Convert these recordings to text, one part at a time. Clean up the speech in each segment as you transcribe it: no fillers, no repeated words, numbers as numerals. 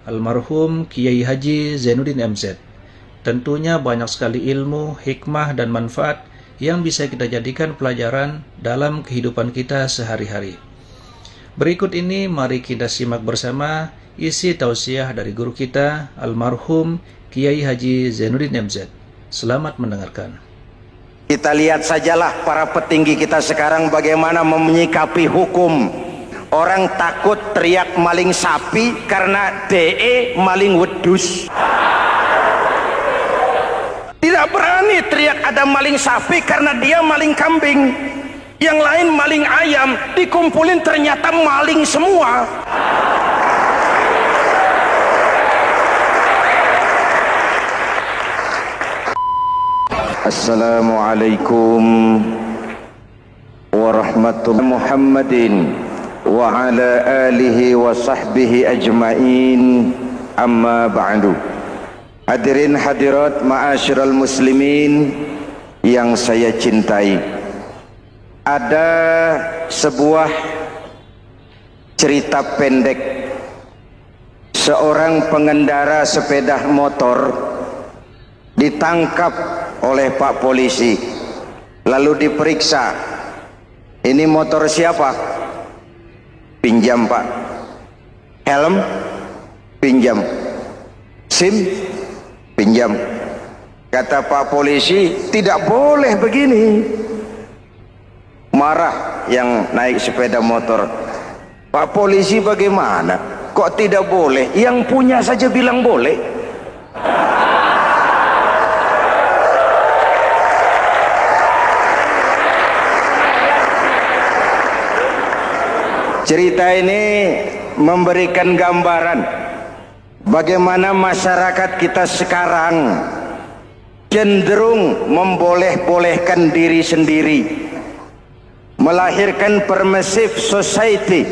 Almarhum Kiai Haji Zainuddin MZ. Tentunya banyak sekali ilmu, hikmah, dan manfaat yang bisa kita jadikan pelajaran dalam kehidupan kita sehari-hari. Berikut ini mari kita simak bersama isi tausiah dari guru kita, Almarhum Kiai Haji Zainuddin MZ. Selamat mendengarkan. Kita lihat sajalah para petinggi kita sekarang bagaimana menyikapi hukum. Orang takut teriak maling sapi karena DE maling wedus. Tidak berani teriak ada maling sapi karena dia maling kambing. Yang lain maling ayam, dikumpulin ternyata maling semua. Assalamualaikum warahmatullahi Muhammadin wa ala alihi wa sahbihi ajma'in, amma ba'du. Hadirin hadirat ma'asyiral muslimin yang saya cintai, ada sebuah cerita pendek. Seorang pengendara sepeda motor ditangkap oleh Pak polisi, lalu diperiksa. Ini motor siapa? Pinjam Pak. Helm? Pinjam. SIM? Pinjam. Kata Pak polisi, tidak boleh begini. Marah yang naik sepeda motor. Pak polisi bagaimana? Kok tidak boleh? Yang punya saja bilang boleh. Cerita ini memberikan gambaran bagaimana masyarakat kita sekarang cenderung memboleh-bolehkan diri sendiri, melahirkan permissive society.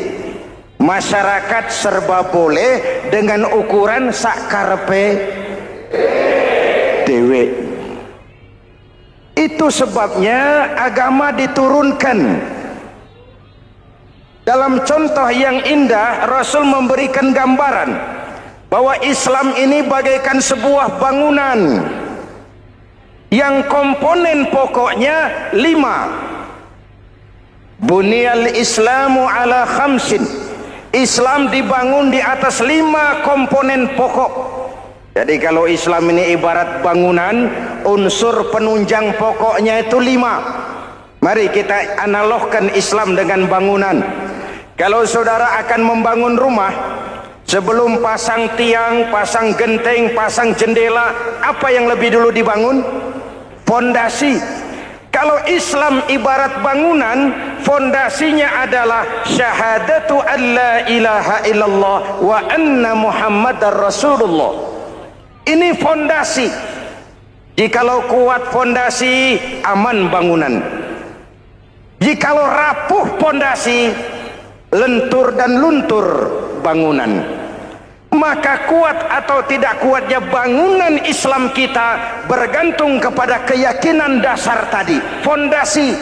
Masyarakat serba boleh dengan ukuran sakarepe dewe. Itu sebabnya agama diturunkan. Dalam contoh yang indah, Rasul memberikan gambaran bahwa Islam ini bagaikan sebuah bangunan yang komponen pokoknya 5. Bunyal Islamu ala khamsin. Islam dibangun di atas 5 komponen pokok. Jadi kalau Islam ini ibarat bangunan, unsur penunjang pokoknya itu 5. Mari kita analogkan Islam dengan bangunan. Kalau saudara akan membangun rumah, sebelum pasang tiang, pasang genteng, pasang jendela, apa yang lebih dulu dibangun? Fondasi. Kalau Islam ibarat bangunan, fondasinya adalah syahadatu an la ilaha illallah wa anna muhammadar rasulullah. Ini fondasi. Jikalau kuat fondasi, aman bangunan. Jikalau rapuh fondasi, lentur dan luntur bangunan. Maka kuat atau tidak kuatnya bangunan Islam kita bergantung kepada keyakinan dasar tadi, fondasi.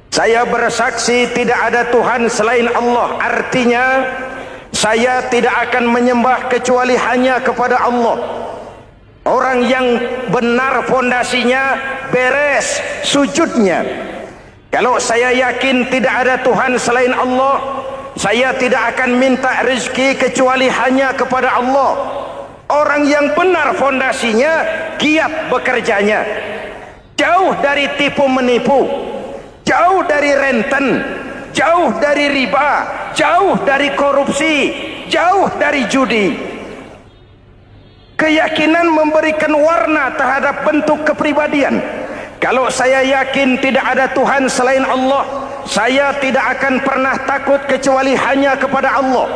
Saya bersaksi tidak ada Tuhan selain Allah, artinya saya tidak akan menyembah kecuali hanya kepada Allah. Orang yang benar fondasinya beres sujudnya. Kalau saya yakin tidak ada Tuhan selain Allah, saya tidak akan minta rezeki kecuali hanya kepada Allah. Orang yang benar fondasinya, giat bekerjanya, jauh dari tipu menipu, jauh dari renten, jauh dari riba, jauh dari korupsi, jauh dari judi. Keyakinan memberikan warna terhadap bentuk kepribadian. Kalau saya yakin tidak ada Tuhan selain Allah, saya tidak akan pernah takut kecuali hanya kepada Allah.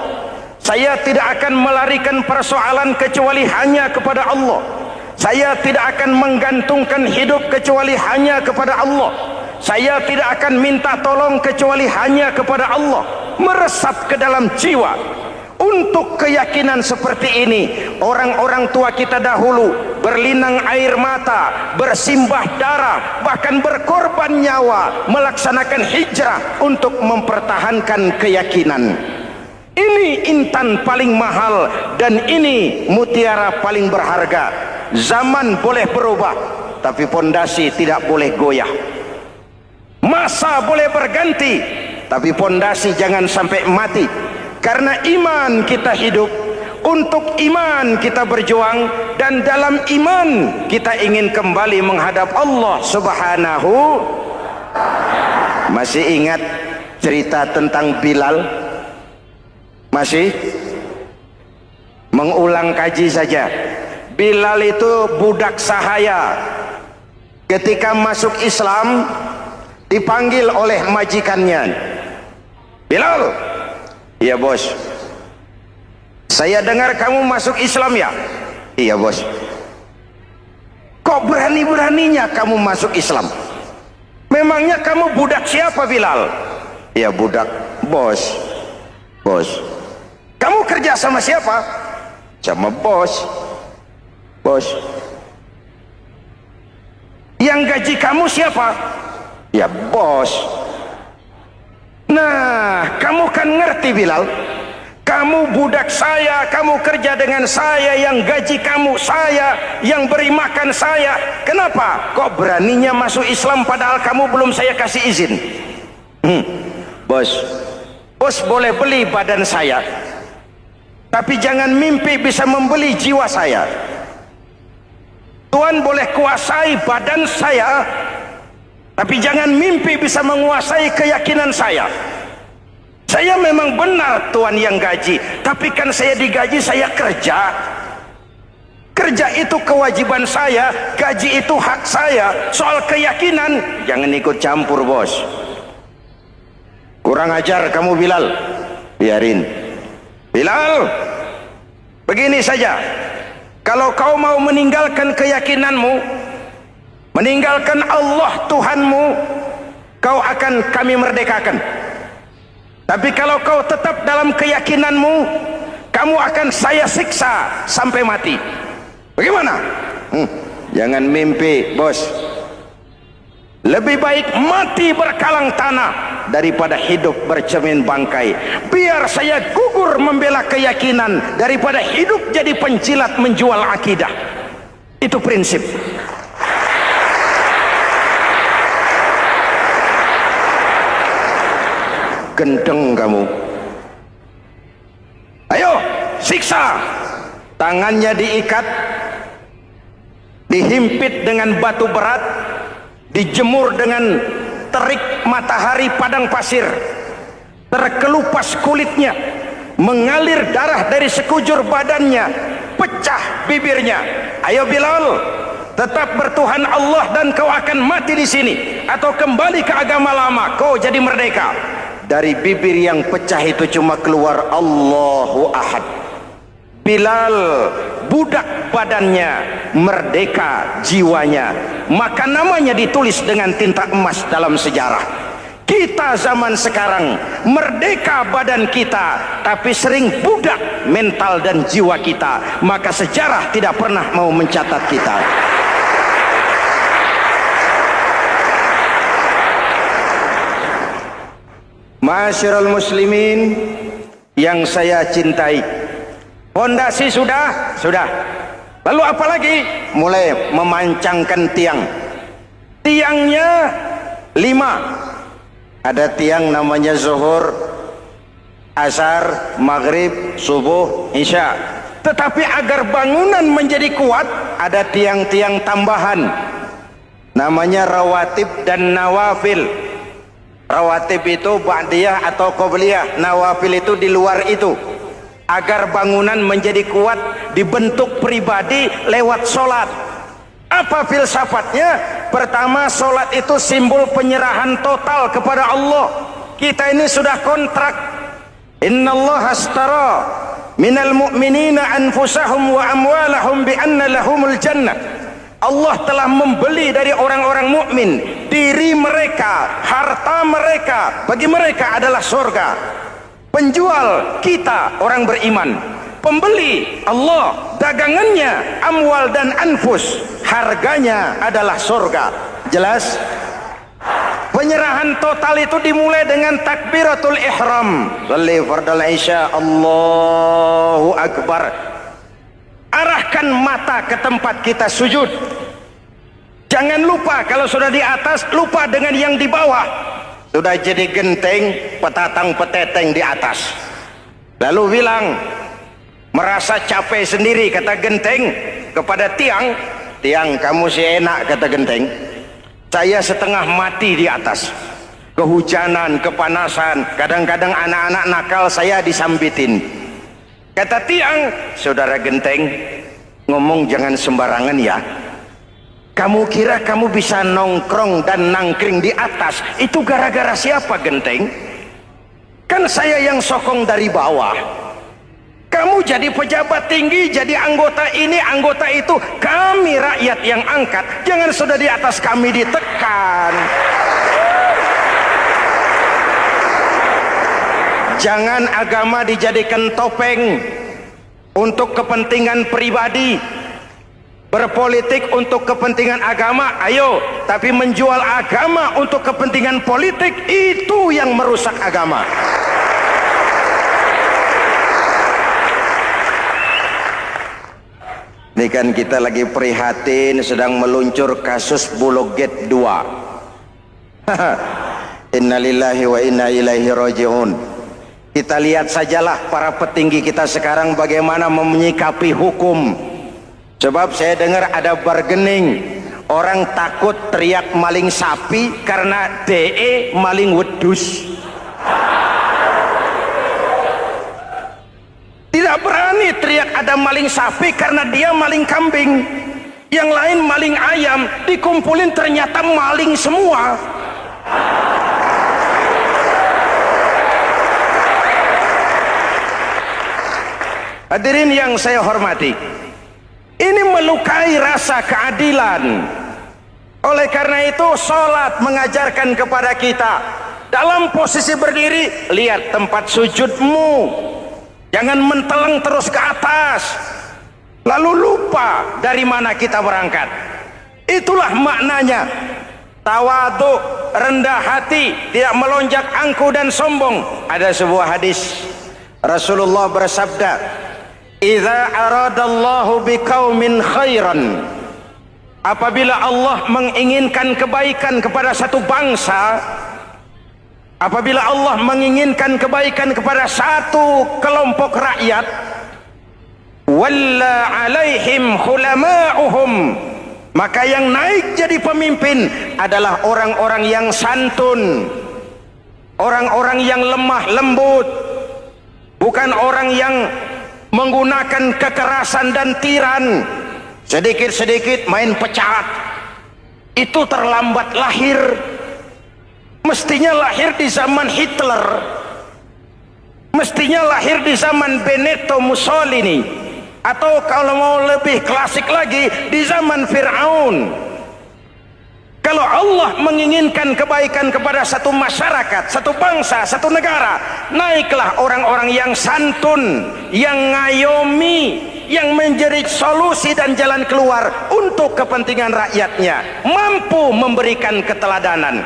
Saya tidak akan melarikan persoalan kecuali hanya kepada Allah. Saya tidak akan menggantungkan hidup kecuali hanya kepada Allah. Saya tidak akan minta tolong kecuali hanya kepada Allah. Meresap ke dalam jiwa. Untuk keyakinan seperti ini, orang-orang tua kita dahulu berlinang air mata, bersimbah darah, bahkan berkorban nyawa, melaksanakan hijrah untuk mempertahankan keyakinan. Ini intan paling mahal dan ini mutiara paling berharga. Zaman boleh berubah, tapi pondasi tidak boleh goyah. Masa boleh berganti, tapi pondasi jangan sampai mati. Karena iman kita hidup, untuk iman kita berjuang, dan dalam iman kita ingin kembali menghadap Allah Subhanahu. Masih ingat cerita tentang Bilal? Masih? Mengulang kaji saja. Bilal itu budak sahaya. Ketika masuk Islam, dipanggil oleh majikannya. Bilal, iya bos. Saya dengar kamu masuk Islam ya? Iya bos. Kok berani-beraninya kamu masuk Islam? Memangnya kamu budak siapa Bilal? Iya budak bos. Bos. Kamu kerja sama siapa? Sama bos. Bos. Yang gaji kamu siapa? Ya bos. Nah, kamu kan ngerti Bilal, kamu budak saya, kamu kerja dengan saya, yang gaji kamu saya, yang beri makan saya. Kenapa? Kok beraninya masuk Islam padahal kamu belum saya kasih izin? Bos, bos boleh beli badan saya, tapi jangan mimpi bisa membeli jiwa saya. Tuhan boleh kuasai badan saya, tapi jangan mimpi bisa menguasai keyakinan saya. Saya memang benar Tuhan yang gaji, tapi kan saya digaji, saya kerja. Kerja itu kewajiban saya, gaji itu hak saya. Soal keyakinan, jangan ikut campur bos. Kurang ajar kamu Bilal. Biarin. Bilal, begini saja. Kalau kau mau meninggalkan keyakinanmu, meninggalkan Allah Tuhanmu, kau akan kami merdekakan. Tapi kalau kau tetap dalam keyakinanmu, kamu akan saya siksa sampai mati. Bagaimana? Jangan mimpi bos. Lebih baik mati berkalang tanah daripada hidup bercermin bangkai. Biar saya gugur membela keyakinan daripada hidup jadi penjilat menjual akidah. Itu prinsip. Gendeng kamu. Ayo siksa. Tangannya diikat, dihimpit dengan batu berat, dijemur dengan terik matahari padang pasir, terkelupas kulitnya, mengalir darah dari sekujur badannya, pecah bibirnya. Ayo Bilal, tetap bertuhan Allah dan kau akan mati di sini, atau kembali ke agama lama, kau jadi merdeka. Dari bibir yang pecah itu cuma keluar Allahu Ahad. Bilal budak badannya, merdeka jiwanya, maka namanya ditulis dengan tinta emas dalam sejarah. Kita zaman sekarang merdeka badan kita, tapi sering budak mental dan jiwa kita, maka sejarah tidak pernah mau mencatat kita. Masyarul muslimin yang saya cintai, fondasi sudah. Lalu apa lagi? Mulai memancangkan tiang. Tiangnya 5. Ada tiang namanya zuhur, asar, maghrib, subuh, isya. Tetapi agar bangunan menjadi kuat, ada tiang-tiang tambahan. Namanya rawatib dan nawafil. Rawatib itu ba'diyah atau qobliyah, nawafil itu di luar itu. Agar bangunan menjadi kuat, dibentuk pribadi lewat solat. Apa filsafatnya? Pertama, solat itu simbol penyerahan total kepada Allah. Kita ini sudah kontrak. Innallaha astara minal mu'minina anfusahum wa amwalahum bi anna lahumul jannah. Allah telah membeli dari orang-orang mukmin diri mereka, harta mereka, bagi mereka adalah surga. Penjual kita orang beriman, pembeli Allah, dagangannya amwal dan anfus, harganya adalah surga. Jelas? Penyerahan total itu dimulai dengan takbiratul ihram. Shalli fardal isya, Allahu akbar. Arahkan mata ke tempat kita sujud. Jangan lupa kalau sudah di atas, lupa dengan yang di bawah. Sudah jadi genteng, petatang peteteng di atas. Lalu bilang, merasa capek sendiri, kata genteng kepada tiang, tiang kamu sih enak, kata genteng, saya setengah mati di atas, kehujanan, kepanasan, kadang-kadang anak-anak nakal saya disambitin. Kata tiang, saudara genteng, ngomong jangan sembarangan ya. Kamu kira kamu bisa nongkrong dan nangkring di atas, itu gara-gara siapa genteng? Kan saya yang sokong dari bawah. Kamu jadi pejabat tinggi, jadi anggota ini, anggota itu. Kami rakyat yang angkat. Jangan sudah di atas kami ditekan. Jangan agama dijadikan topeng untuk kepentingan pribadi. Berpolitik untuk kepentingan agama, ayo. Tapi menjual agama untuk kepentingan politik, itu yang merusak agama. Ini kan kita lagi prihatin sedang meluncur kasus Bulog Gate 2. Innalillahi wa inna ilaihi raji'un. Kita lihat sajalah para petinggi kita sekarang bagaimana menyikapi hukum. Sebab saya dengar ada bargaining, orang takut teriak maling sapi karena DE maling wedus. Tidak berani teriak ada maling sapi karena dia maling kambing. Yang lain maling ayam, dikumpulin ternyata maling semua. Hadirin yang saya hormati, ini melukai rasa keadilan. Oleh karena itu sholat mengajarkan kepada kita, dalam posisi berdiri, lihat tempat sujudmu. Jangan menteleng terus ke atas, lalu lupa dari mana kita berangkat. Itulah maknanya tawadhu, rendah hati, tidak melonjak angku dan sombong. Ada sebuah hadis Rasulullah bersabda, "Idza aradallahu biqaumin khairan." Apabila Allah menginginkan kebaikan kepada satu bangsa, apabila Allah menginginkan kebaikan kepada satu kelompok rakyat, walla alaihim hulama'uhum, maka yang naik jadi pemimpin adalah orang-orang yang santun, orang-orang yang lemah lembut, bukan orang yang menggunakan kekerasan dan tiran. Sedikit-sedikit main pecat, itu terlambat lahir. Mestinya lahir di zaman Hitler, mestinya lahir di zaman Benito Mussolini, atau kalau mau lebih klasik lagi di zaman Fir'aun. Kalau Allah menginginkan kebaikan kepada satu masyarakat, satu bangsa, satu negara, naiklah orang-orang yang santun, yang ngayomi, yang menjadi solusi dan jalan keluar untuk kepentingan rakyatnya, mampu memberikan keteladanan.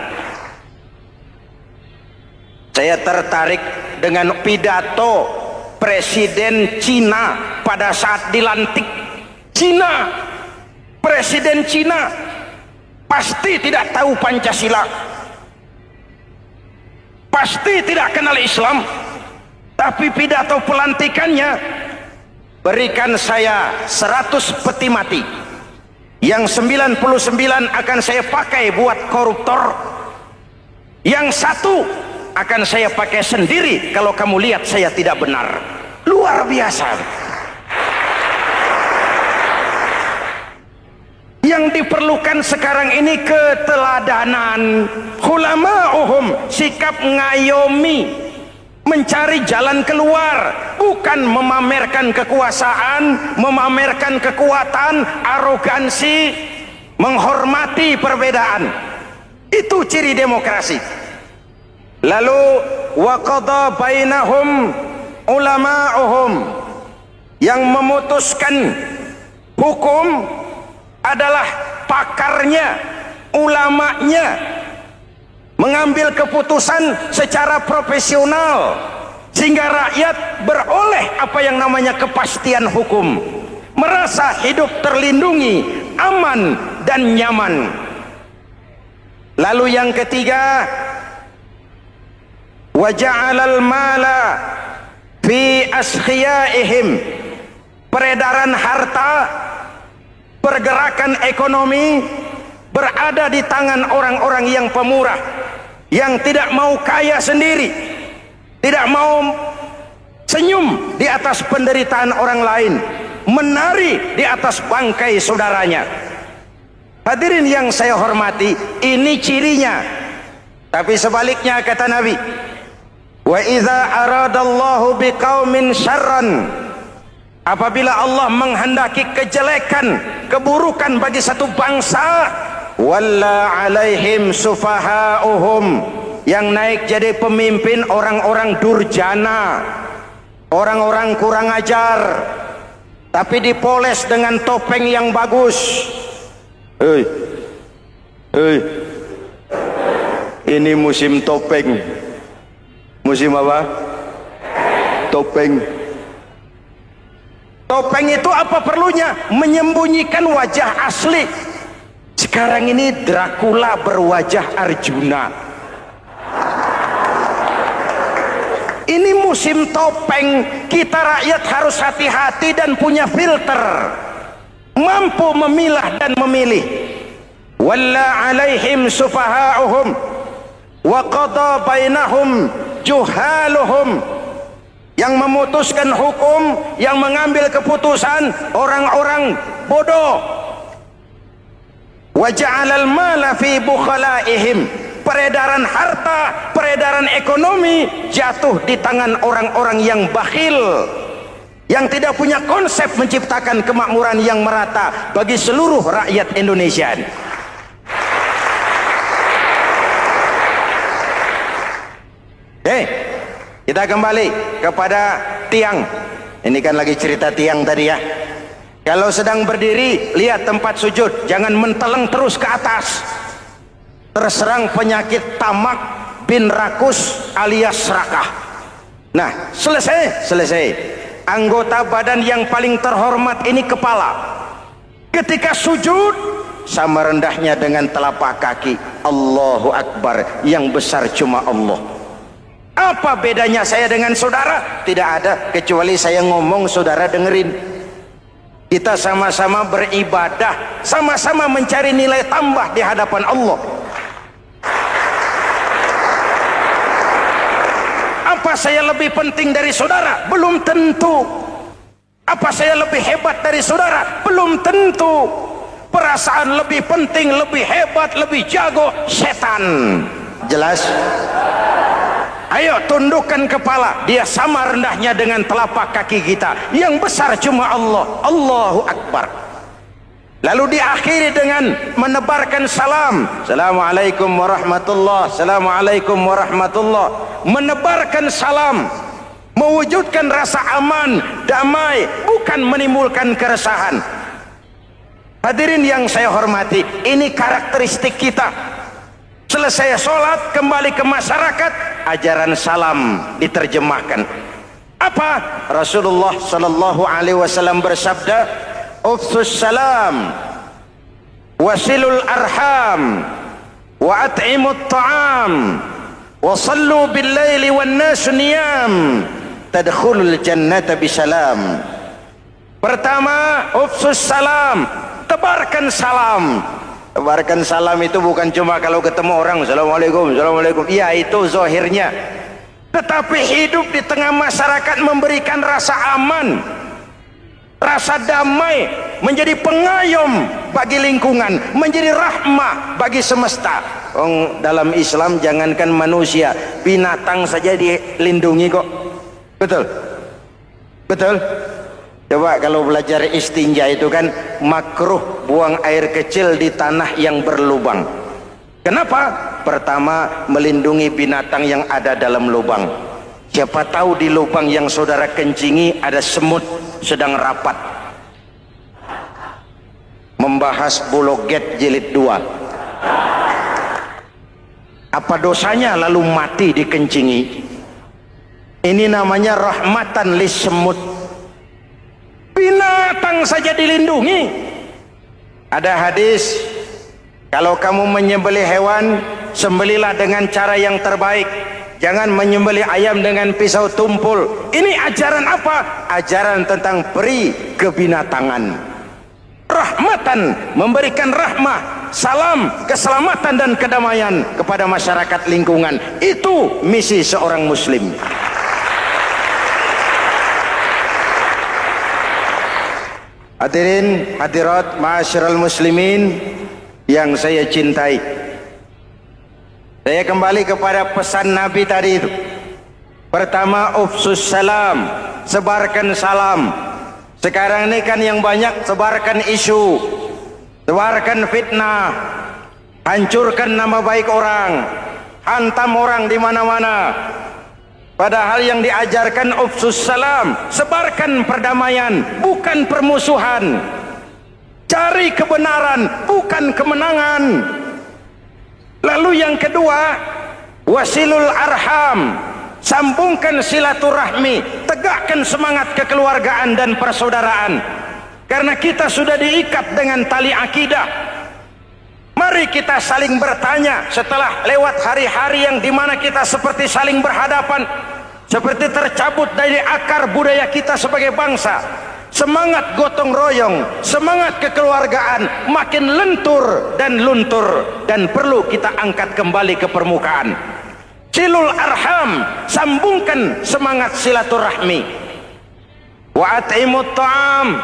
Saya tertarik dengan pidato Presiden Cina pada saat dilantik. Cina, Presiden Cina pasti tidak tahu Pancasila, pasti tidak kenal Islam, tapi pidato pelantikannya, berikan saya 100 peti mati, yang 99 akan saya pakai buat koruptor, yang satu akan saya pakai sendiri kalau kamu lihat saya tidak benar. Luar biasa. Yang diperlukan sekarang ini keteladanan, hulama'uhum, sikap ngayomi, mencari jalan keluar, bukan memamerkan kekuasaan, memamerkan kekuatan, arogansi, menghormati perbedaan. Itu ciri demokrasi. Lalu waqadha bainahum ulama'uhum, yang memutuskan hukum adalah pakarnya, ulamanya. mengambil keputusan secara profesional sehingga rakyat beroleh apa yang namanya kepastian hukum, merasa hidup terlindungi, aman dan nyaman. Lalu yang ketiga, wa ja'alal mala fi askhiyaihim, peredaran harta, pergerakan ekonomi berada di tangan orang-orang yang pemurah, yang tidak mau kaya sendiri, tidak mau senyum di atas penderitaan orang lain, menari di atas bangkai saudaranya. Hadirin yang saya hormati, ini cirinya. Tapi sebaliknya kata Nabi, wa idza aradallahu biqaumin syarran, apabila Allah menghendaki kejelekan, keburukan bagi satu bangsa, walla alaihim sufahauhum, yang naik jadi pemimpin orang-orang durjana, orang-orang kurang ajar, tapi dipoles dengan topeng yang bagus. Hei, ini musim topeng. Musim apa? Topeng. Topeng itu apa perlunya? Menyembunyikan wajah asli. Sekarang ini Dracula berwajah Arjuna. Ini musim topeng. Kita rakyat harus hati-hati dan punya filter, mampu memilah dan memilih. Walla alaihim sufahauhum wa qada bainahum juhaluhum, yang memutuskan hukum, yang mengambil keputusan orang-orang bodoh. Wa ja'alal mala fi bukhalaihim, peredaran harta, peredaran ekonomi jatuh di tangan orang-orang yang bakhil, yang tidak punya konsep menciptakan kemakmuran yang merata bagi seluruh rakyat Indonesia. Kita kembali kepada tiang. Ini kan lagi cerita tiang tadi ya. Kalau sedang berdiri, lihat tempat sujud, jangan menteleng terus ke atas. Terserang penyakit tamak bin rakus alias serakah. Nah, selesai. Anggota badan yang paling terhormat ini kepala. Ketika sujud, sama rendahnya dengan telapak kaki. Allahu Akbar, yang besar cuma Allah. Apa bedanya saya dengan saudara? Tidak ada, kecuali saya ngomong saudara dengerin. Kita sama-sama beribadah, sama-sama mencari nilai tambah di hadapan Allah. Apa saya lebih penting dari saudara? Belum tentu. Apa saya lebih hebat dari saudara? Belum tentu. Perasaan lebih penting, lebih hebat, lebih jago setan. Jelas? Ayo tundukkan kepala, dia sama rendahnya dengan telapak kaki kita. Yang besar cuma Allah. Allahu Akbar. Lalu diakhiri dengan menebarkan salam. Assalamualaikum warahmatullah. Assalamualaikum warahmatullah. Menebarkan salam, mewujudkan rasa aman, damai, bukan menimbulkan keresahan. Hadirin yang saya hormati, ini karakteristik kita. Selesai sholat, kembali ke masyarakat, ajaran salam diterjemahkan. Apa? Rasulullah sallallahu alaihi wasallam bersabda, "Ufsus salam, wasilul arham, wa at'imut ta'am, wa sallu bil laili wan nasu niyam, tadkhulul jannata bisalam." Pertama, ufsus salam, tebarkan salam. Tebarkan salam itu bukan cuma kalau ketemu orang assalamualaikum, assalamualaikum. Iya, itu zahirnya. Tetapi hidup di tengah masyarakat memberikan rasa aman, rasa damai, menjadi pengayom bagi lingkungan, menjadi rahmah bagi semesta. Dalam Islam jangankan manusia, binatang saja dilindungi kok. Betul? Betul? Coba kalau belajar istinja itu kan makruh buang air kecil di tanah yang berlubang. Kenapa? Pertama, melindungi binatang yang ada dalam lubang. Siapa tahu di lubang yang saudara kencingi ada semut sedang rapat. Membahas Bologet jilid 2. Apa dosanya lalu mati dikencingi? Ini namanya rahmatan lis semut. Binatang saja dilindungi. Ada hadis, kalau kamu menyembelih hewan, sembelilah dengan cara yang terbaik. Jangan menyembelih ayam dengan pisau tumpul. Ini ajaran apa? Ajaran tentang peri kebinatangan. Rahmatan, memberikan rahmah, salam, keselamatan dan kedamaian kepada masyarakat lingkungan. Itu misi seorang muslim. Hadirin hadirat ma'asyiral muslimin yang saya cintai, saya kembali kepada pesan Nabi tadi itu. Pertama, ufsus salam, sebarkan salam. Sekarang ini kan yang banyak sebarkan isu, sebarkan fitnah, hancurkan nama baik orang, hantam orang di mana-mana. Padahal yang diajarkan ufsus salam, sebarkan perdamaian, bukan permusuhan. Cari kebenaran, bukan kemenangan. Lalu yang kedua, wasilul arham, sambungkan silaturahmi, tegakkan semangat kekeluargaan dan persaudaraan. Karena kita sudah diikat dengan tali akidah. Mari kita saling bertanya setelah lewat hari-hari yang dimana kita seperti saling berhadapan, seperti tercabut dari akar budaya kita sebagai bangsa. Semangat gotong royong, semangat kekeluargaan makin lentur dan luntur, dan perlu kita angkat kembali ke permukaan. Silul arham, sambungkan semangat silaturahmi. Wa at'imut ta'am,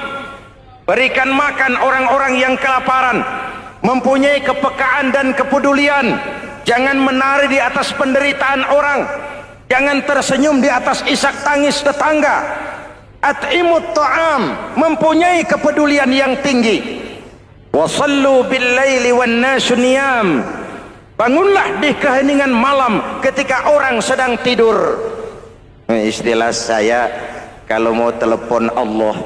berikan makan orang-orang yang kelaparan. Mempunyai kepekaan dan kepedulian. Jangan menari di atas penderitaan orang, jangan tersenyum di atas isak tangis tetangga. At'imut ta'am, mempunyai kepedulian yang tinggi. Wasallu bil laili wan nasu niyam, bangunlah di keheningan malam ketika orang sedang tidur. Istilah saya, kalau mau telepon Allah,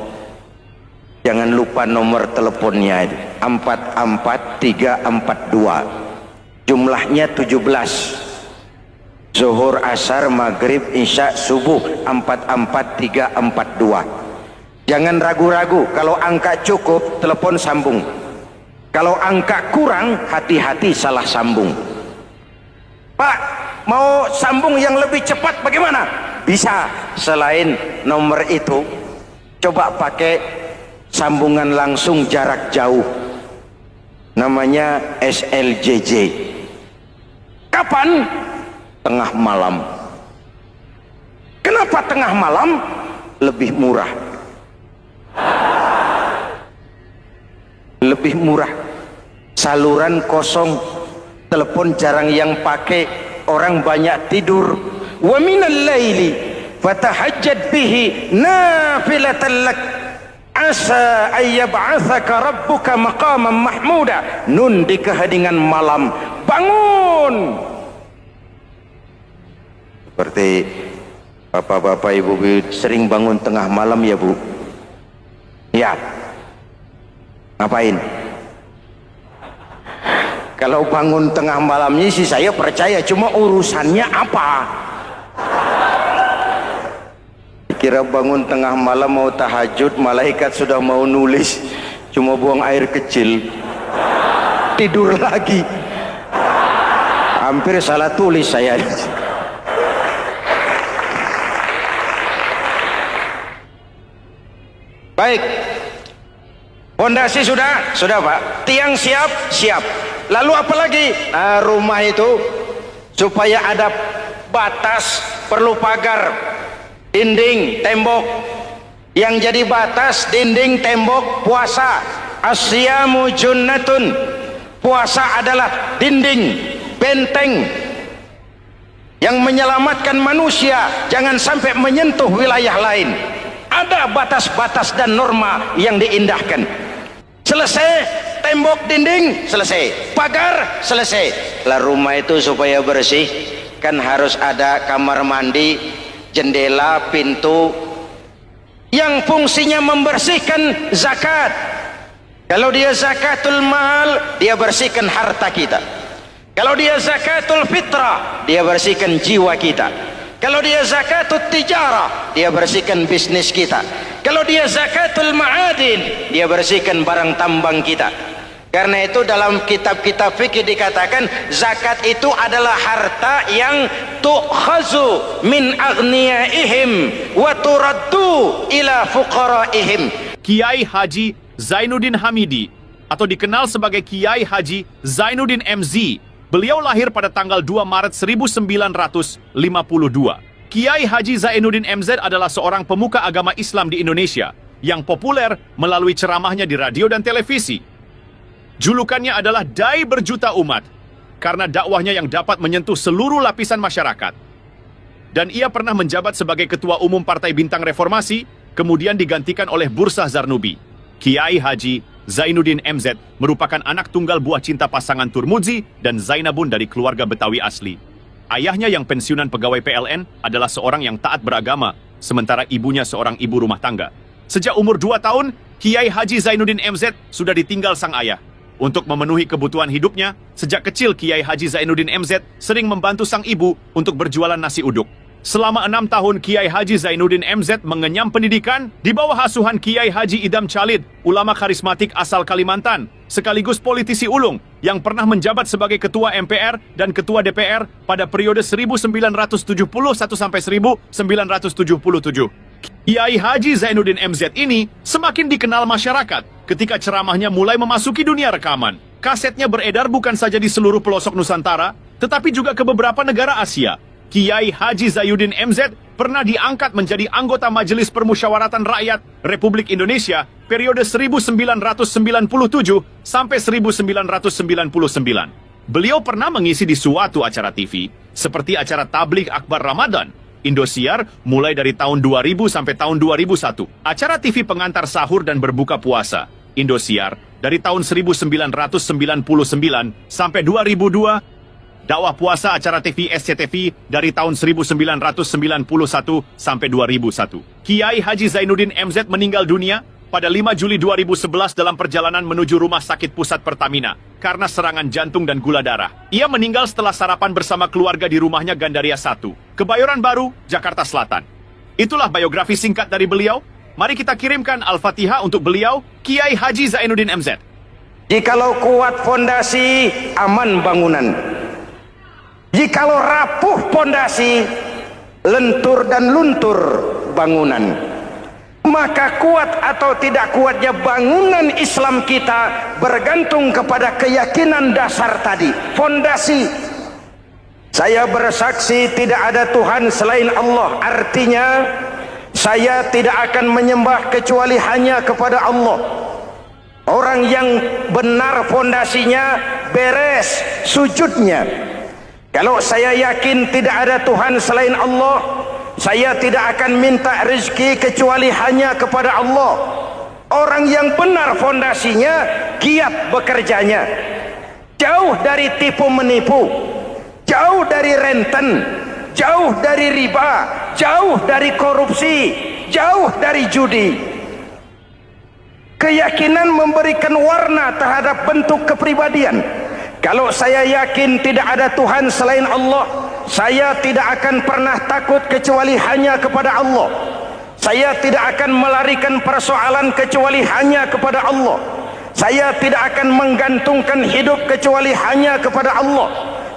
jangan lupa nomor teleponnya, 44342, jumlahnya 17. Zuhur, asar, maghrib, isya, subuh, 44342. Jangan ragu-ragu, kalau angka cukup telepon sambung, kalau angka kurang hati-hati salah sambung. Pak, mau sambung yang lebih cepat bagaimana? Bisa, selain nomor itu coba pakai sambungan langsung jarak jauh, namanya SLJJ. Kapan? Tengah malam. Kenapa tengah malam? Lebih murah. Lebih murah. Saluran kosong, telepon jarang yang pakai, orang banyak tidur. Wa minal laili fatahajjad bihi nafilatan lak asa ayyab'atsaka rabbuka maqaman mahmuda. Nun, di keheningan malam bangun. Seperti bapak-bapak, ibu-ibu sering bangun tengah malam ya Bu? Ya. Ngapain? Kalau bangun tengah malamnya sih saya percaya, cuma urusannya apa? Kira bangun tengah malam mau tahajud, malaikat sudah mau nulis, cuma buang air kecil, tidur lagi. Hampir salah tulis saya. Baik, fondasi sudah Pak, tiang siap, lalu apa lagi? Nah, rumah itu supaya ada batas perlu pagar, dinding, tembok. Yang jadi batas, dinding, tembok, puasa. Asyamu junnatun, puasa adalah dinding, benteng yang menyelamatkan manusia jangan sampai menyentuh wilayah lain. Ada batas-batas dan norma yang diindahkan. Selesai tembok, dinding, selesai pagar, selesai. Lah rumah itu supaya bersih kan harus ada kamar mandi, jendela, pintu yang fungsinya membersihkan zakat. Kalau dia zakatul mal, dia bersihkan harta kita. Kalau dia zakatul fitrah, dia bersihkan jiwa kita. Kalau dia zakatul tijarah, dia bersihkan bisnis kita. Kalau dia zakatul ma'adin, dia bersihkan barang tambang kita. Karena itu dalam kitab-kitab fikih dikatakan zakat itu adalah harta yang tu'khazu min aghniyaihim wa turaddu ila fuqaraihim. Kiai Haji Zainuddin Hamidi atau dikenal sebagai Kiai Haji Zainuddin MZ. Beliau lahir pada tanggal 2 Maret 1952. Kiai Haji Zainuddin MZ adalah seorang pemuka agama Islam di Indonesia yang populer melalui ceramahnya di radio dan televisi. Julukannya adalah Dai Berjuta Umat karena dakwahnya yang dapat menyentuh seluruh lapisan masyarakat. Dan ia pernah menjabat sebagai Ketua Umum Partai Bintang Reformasi, kemudian digantikan oleh Bursah Zarnubi. Kiai Haji Zainuddin MZ merupakan anak tunggal buah cinta pasangan Turmudzi dan Zainabun dari keluarga Betawi asli. Ayahnya yang pensiunan pegawai PLN adalah seorang yang taat beragama, sementara ibunya seorang ibu rumah tangga. Sejak umur 2 tahun, Kiai Haji Zainuddin MZ sudah ditinggal sang ayah. Untuk memenuhi kebutuhan hidupnya, sejak kecil Kiai Haji Zainuddin MZ sering membantu sang ibu untuk berjualan nasi uduk. Selama 6 tahun Kiai Haji Zainuddin MZ mengenyam pendidikan di bawah asuhan Kiai Haji Idam Chalid, ulama karismatik asal Kalimantan, sekaligus politisi ulung yang pernah menjabat sebagai Ketua MPR dan Ketua DPR pada periode 1971 sampai 1977. Kiai Haji Zainuddin MZ ini semakin dikenal masyarakat ketika ceramahnya mulai memasuki dunia rekaman. Kasetnya beredar bukan saja di seluruh pelosok Nusantara, tetapi juga ke beberapa negara Asia. Kiai Haji Zainuddin MZ pernah diangkat menjadi anggota Majelis Permusyawaratan Rakyat Republik Indonesia periode 1997 sampai 1999. Beliau pernah mengisi di suatu acara TV, seperti acara Tabligh Akbar Ramadan, Indosiar mulai dari tahun 2000 sampai tahun 2001. Acara TV pengantar sahur dan berbuka puasa, Indosiar, dari tahun 1999 sampai 2002. Dakwah puasa acara TV SCTV dari tahun 1991 sampai 2001. Kiai Haji Zainuddin MZ meninggal dunia pada 5 Juli 2011 dalam perjalanan menuju Rumah Sakit Pusat Pertamina karena serangan jantung dan gula darah. Ia meninggal setelah sarapan bersama keluarga di rumahnya Gandaria 1, Kebayoran Baru, Jakarta Selatan. Itulah biografi singkat dari beliau. Mari kita kirimkan Al-Fatihah untuk beliau, Kiai Haji Zainuddin MZ. Jikalau kuat fondasi, aman bangunan. Jikalau rapuh fondasi, lentur dan luntur bangunan. Maka kuat atau tidak kuatnya bangunan Islam kita bergantung kepada keyakinan dasar tadi, fondasi. Saya bersaksi tidak ada Tuhan selain Allah, artinya saya tidak akan menyembah kecuali hanya kepada Allah. Orang yang benar fondasinya beres sujudnya. Kalau saya yakin tidak ada Tuhan selain Allah, saya tidak akan minta rezeki kecuali hanya kepada Allah. Orang yang benar fondasinya, giat bekerjanya, jauh dari tipu menipu, jauh dari renten, jauh dari riba, jauh dari korupsi, jauh dari judi. Keyakinan memberikan warna terhadap bentuk kepribadian. Kalau saya yakin tidak ada Tuhan selain Allah, saya tidak akan pernah takut kecuali hanya kepada Allah. Saya tidak akan melarikan persoalan kecuali hanya kepada Allah. Saya tidak akan menggantungkan hidup kecuali hanya kepada Allah.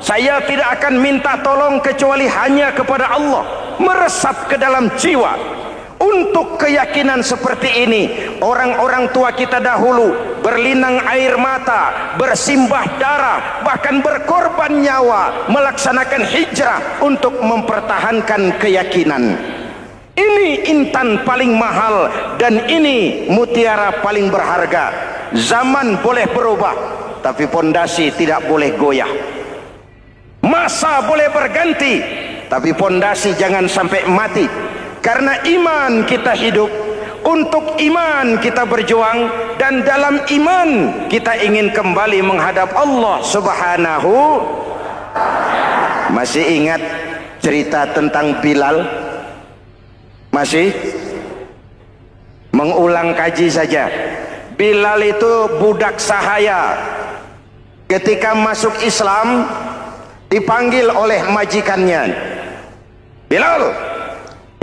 Saya tidak akan minta tolong kecuali hanya kepada Allah. Meresap ke dalam jiwa. Untuk keyakinan seperti ini, orang-orang tua kita dahulu berlinang air mata, bersimbah darah, bahkan berkorban nyawa, melaksanakan hijrah untuk mempertahankan keyakinan. Ini intan paling mahal dan ini mutiara paling berharga. Zaman boleh berubah, tapi pondasi tidak boleh goyah. Masa boleh berganti, tapi pondasi jangan sampai mati. Karena iman kita hidup, untuk iman kita berjuang, dan dalam iman kita ingin kembali menghadap Allah Subhanahu. Masih ingat cerita tentang Bilal? Masih? Mengulang kaji saja. Bilal itu budak sahaya. Ketika masuk Islam, dipanggil oleh majikannya. Bilal,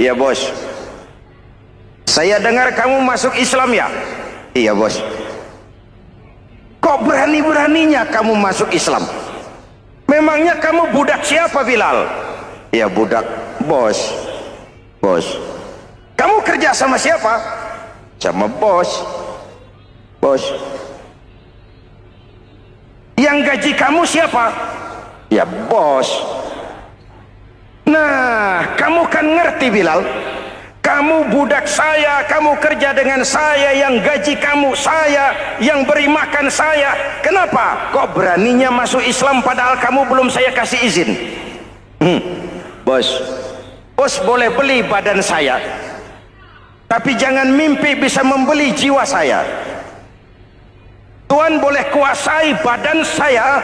iya bos. Saya dengar kamu masuk Islam ya? Iya bos. Kok berani-beraninya kamu masuk Islam? Memangnya kamu budak siapa Bilal? Ya budak bos. Bos. Kamu kerja sama siapa? Sama bos. Bos. Yang gaji kamu siapa? Ya bos. Nah, kamu kan ngerti Bilal. Kamu budak saya, kamu kerja dengan saya, yang gaji kamu saya, yang beri makan saya. Kenapa? Kok beraninya masuk Islam padahal kamu belum saya kasih izin? Bos, bos boleh beli badan saya, tapi jangan mimpi bisa membeli jiwa saya. Tuhan boleh kuasai badan saya,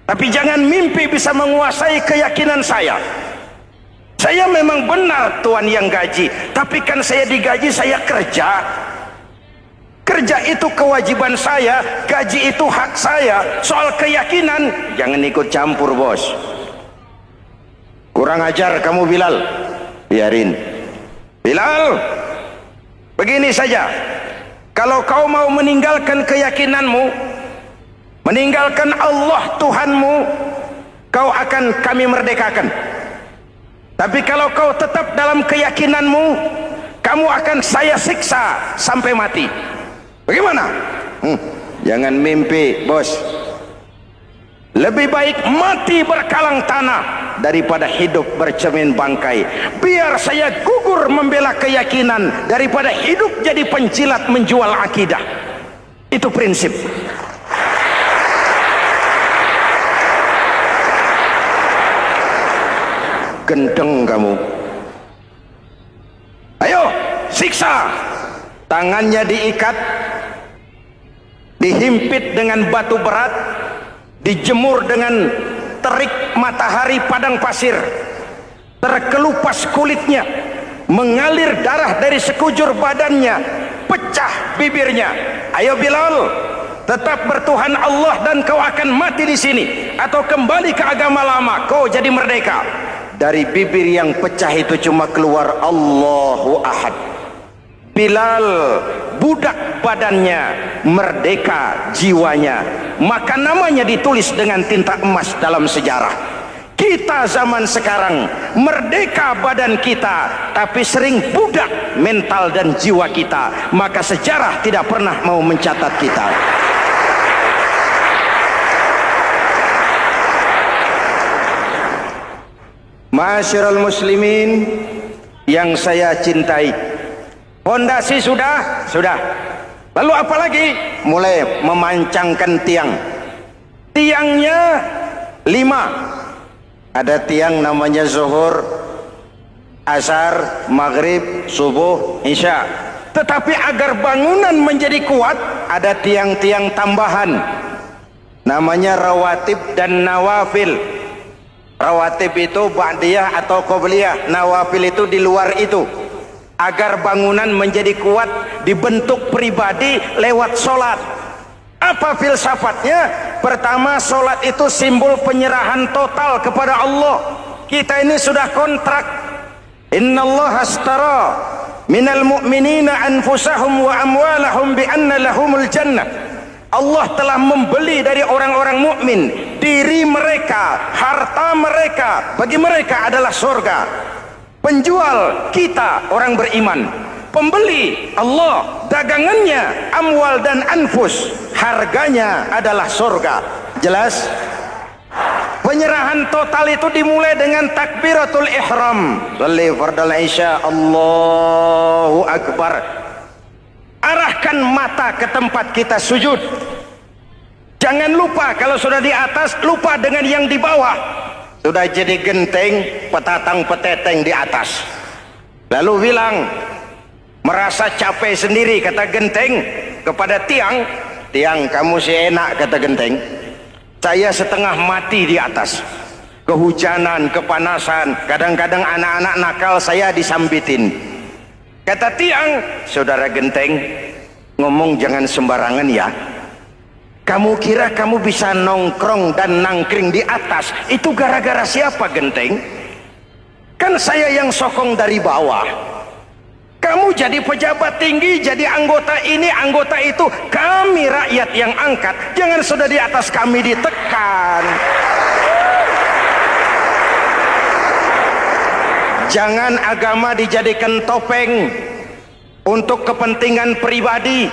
tapi jangan mimpi bisa menguasai keyakinan saya. Saya memang benar Tuhan yang gaji, tapi kan saya digaji, saya kerja. Kerja itu kewajiban saya, gaji itu hak saya. Soal keyakinan, jangan ikut campur bos. Kurang ajar kamu Bilal. Biarin. Bilal, begini saja. Kalau kau mau meninggalkan keyakinanmu, meninggalkan Allah Tuhanmu, kau akan kami merdekakan. Tapi kalau kau tetap dalam keyakinanmu, kamu akan saya siksa sampai mati. Bagaimana? Jangan mimpi bos. Lebih baik mati berkalang tanah daripada hidup bercermin bangkai. Biar saya gugur membela keyakinan daripada hidup jadi penjilat menjual akidah. Itu prinsip. Gendeng kamu. Ayo siksa. Tangannya diikat, dihimpit dengan batu berat, dijemur dengan terik matahari padang pasir, terkelupas kulitnya, mengalir darah dari sekujur badannya, pecah bibirnya. Ayo Bilal, tetap bertuhan Allah dan kau akan mati di sini, atau kembali ke agama lama, kau jadi merdeka. Dari bibir yang pecah itu cuma keluar Allahu Ahad. Bilal budak badannya, merdeka jiwanya, maka namanya ditulis dengan tinta emas dalam sejarah. Kita zaman sekarang merdeka badan kita, tapi sering budak mental dan jiwa kita, maka sejarah tidak pernah mau mencatat kita. Ma'asyiral muslimin yang saya cintai, fondasi sudah. Lalu apa lagi? Mulai memancangkan tiang. Tiangnya 5. Ada tiang namanya zuhur, asar, maghrib, subuh, isya. Tetapi agar bangunan menjadi kuat, ada tiang-tiang tambahan. Namanya rawatib dan nawafil. Rawatib itu ba'diyah atau qobliyah, nawafil itu di luar itu. Agar bangunan menjadi kuat, dibentuk pribadi lewat sholat. Apa filsafatnya? Pertama, sholat itu simbol penyerahan total kepada Allah. Kita ini sudah kontrak. Innallaha astara minal mu'minina anfusahum wa amwalahum bi anna lahumul jannah. Allah telah membeli dari orang-orang mukmin diri mereka, harta mereka, bagi mereka adalah surga. Penjual kita orang beriman, pembeli Allah, dagangannya amwal dan anfus, harganya adalah surga. Jelas? Penyerahan total itu dimulai dengan takbiratul ihram. Shalli fardal isya, Allahu akbar. Arahkan mata ke tempat kita sujud. Jangan lupa kalau sudah di atas, lupa dengan yang di bawah. Sudah jadi genteng, petatang peteteng di atas. Lalu bilang, merasa capek sendiri, kata genteng kepada tiang. Tiang, kamu sih enak, kata genteng. Saya setengah mati di atas. Kehujanan, kepanasan, kadang-kadang anak-anak nakal saya disambitin. Kata tiang, saudara genteng, ngomong jangan sembarangan ya. Kamu kira kamu bisa nongkrong dan nangkring di atas, itu gara-gara siapa, Genteng? Kan saya yang sokong dari bawah. Kamu jadi pejabat tinggi, jadi anggota ini, anggota itu, kami rakyat yang angkat. Jangan sudah di atas kami ditekan. Jangan agama dijadikan topeng untuk kepentingan pribadi.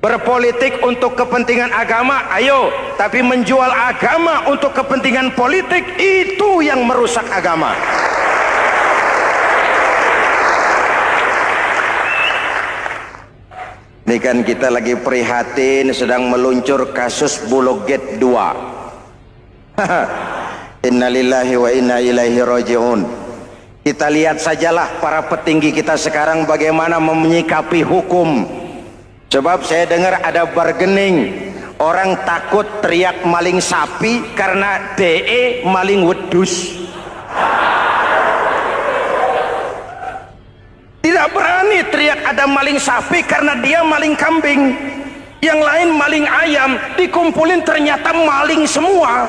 Berpolitik untuk kepentingan agama, ayo, tapi menjual agama untuk kepentingan politik, itu yang merusak agama. Ini kan kita lagi prihatin sedang meluncur kasus Bulog Gate 2. Innalillahi wa inna ilaihi raji'un. Kita lihat sajalah para petinggi kita sekarang bagaimana menyikapi hukum. Sebab saya dengar ada bargaining, orang takut teriak maling sapi karena DE maling wedus. Tidak berani teriak ada maling sapi karena dia maling kambing. Yang lain maling ayam, dikumpulin ternyata maling semua.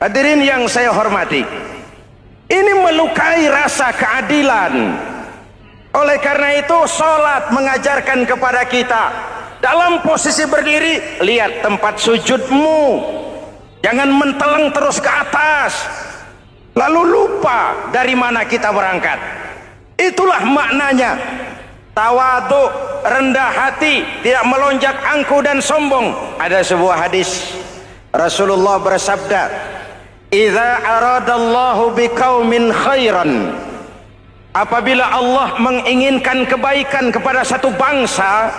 Hadirin yang saya hormati, ini melukai rasa keadilan. Oleh karena itu, sholat mengajarkan kepada kita, dalam posisi berdiri, lihat tempat sujudmu. Jangan menteleng terus ke atas, lalu lupa dari mana kita berangkat. Itulah maknanya tawadhu, rendah hati, tidak melonjak angku dan sombong. Ada sebuah hadis, Rasulullah bersabda, "Idza aradallahu biqaumin khairan." Apabila Allah menginginkan kebaikan kepada satu bangsa,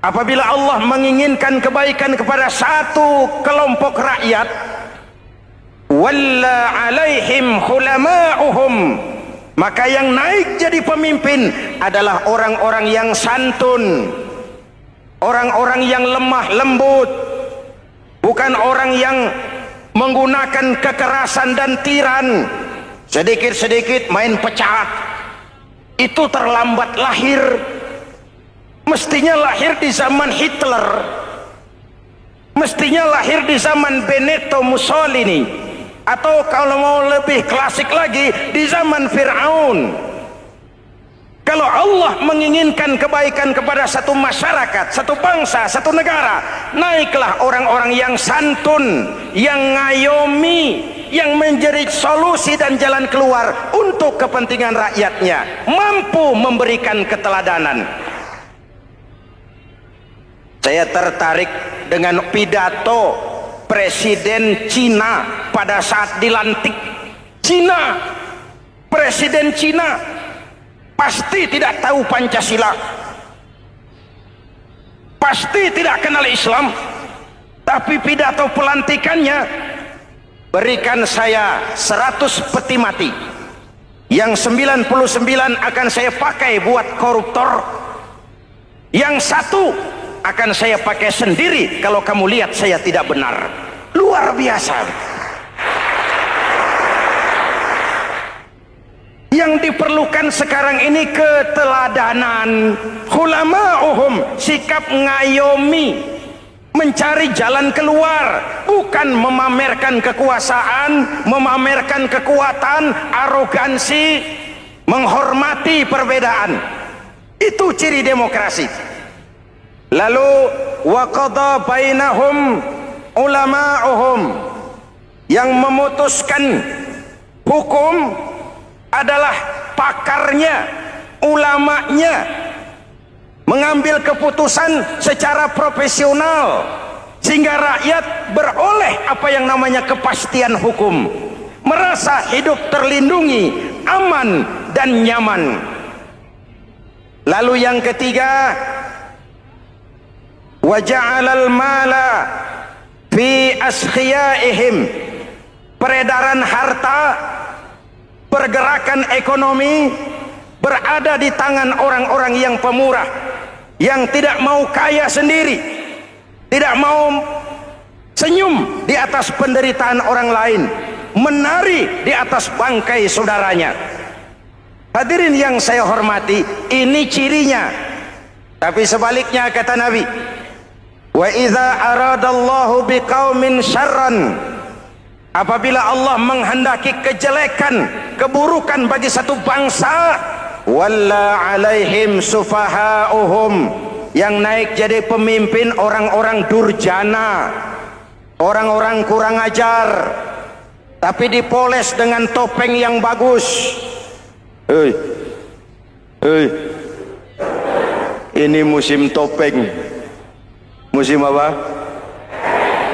apabila Allah menginginkan kebaikan kepada satu kelompok rakyat, walla alaihim khulama'uhum, maka yang naik jadi pemimpin adalah orang-orang yang santun, orang-orang yang lemah lembut, bukan orang yang menggunakan kekerasan dan tiran, sedikit-sedikit main pecat. Itu terlambat lahir. Mestinya lahir di zaman Hitler, mestinya lahir di zaman Benito Mussolini, atau kalau mau lebih klasik lagi, di zaman Fir'aun. Kalau Allah menginginkan kebaikan kepada satu masyarakat, satu bangsa, satu negara, naiklah orang-orang yang santun, yang ngayomi, yang menjadi solusi dan jalan keluar untuk kepentingan rakyatnya, mampu memberikan keteladanan. Saya tertarik dengan pidato Presiden Cina pada saat dilantik. Cina, Presiden Cina pasti tidak tahu Pancasila, pasti tidak kenal Islam, tapi pidato pelantikannya, berikan saya 100 peti mati, yang 99 akan saya pakai buat koruptor, yang satu akan saya pakai sendiri kalau kamu lihat saya tidak benar. Luar biasa. Yang diperlukan sekarang ini keteladanan, khulama'uhum, sikap ngayomi, mencari jalan keluar, bukan memamerkan kekuasaan, memamerkan kekuatan, arogansi, menghormati perbedaan. Itu ciri demokrasi. Lalu wa qada bainahum ulama'uhum, yang memutuskan hukum adalah pakarnya, ulamanya, mengambil keputusan secara profesional sehingga rakyat beroleh apa yang namanya kepastian hukum, merasa hidup terlindungi, aman dan nyaman. Lalu yang ketiga, wa ja'alal mala fi askhiyaihim, peredaran harta, pergerakan ekonomi berada di tangan orang-orang yang pemurah, yang tidak mau kaya sendiri, tidak mau senyum di atas penderitaan orang lain, menari di atas bangkai saudaranya. Hadirin yang saya hormati, ini cirinya. Tapi sebaliknya kata Nabi, wa idza aradallahu biqaumin syarran, apabila Allah menghendaki kejelekan, keburukan bagi satu bangsa, walla alaihim sufahauhum, yang naik jadi pemimpin orang-orang durjana, orang-orang kurang ajar, tapi dipoles dengan topeng yang bagus. Hei, hei, ini musim topeng. Musim apa?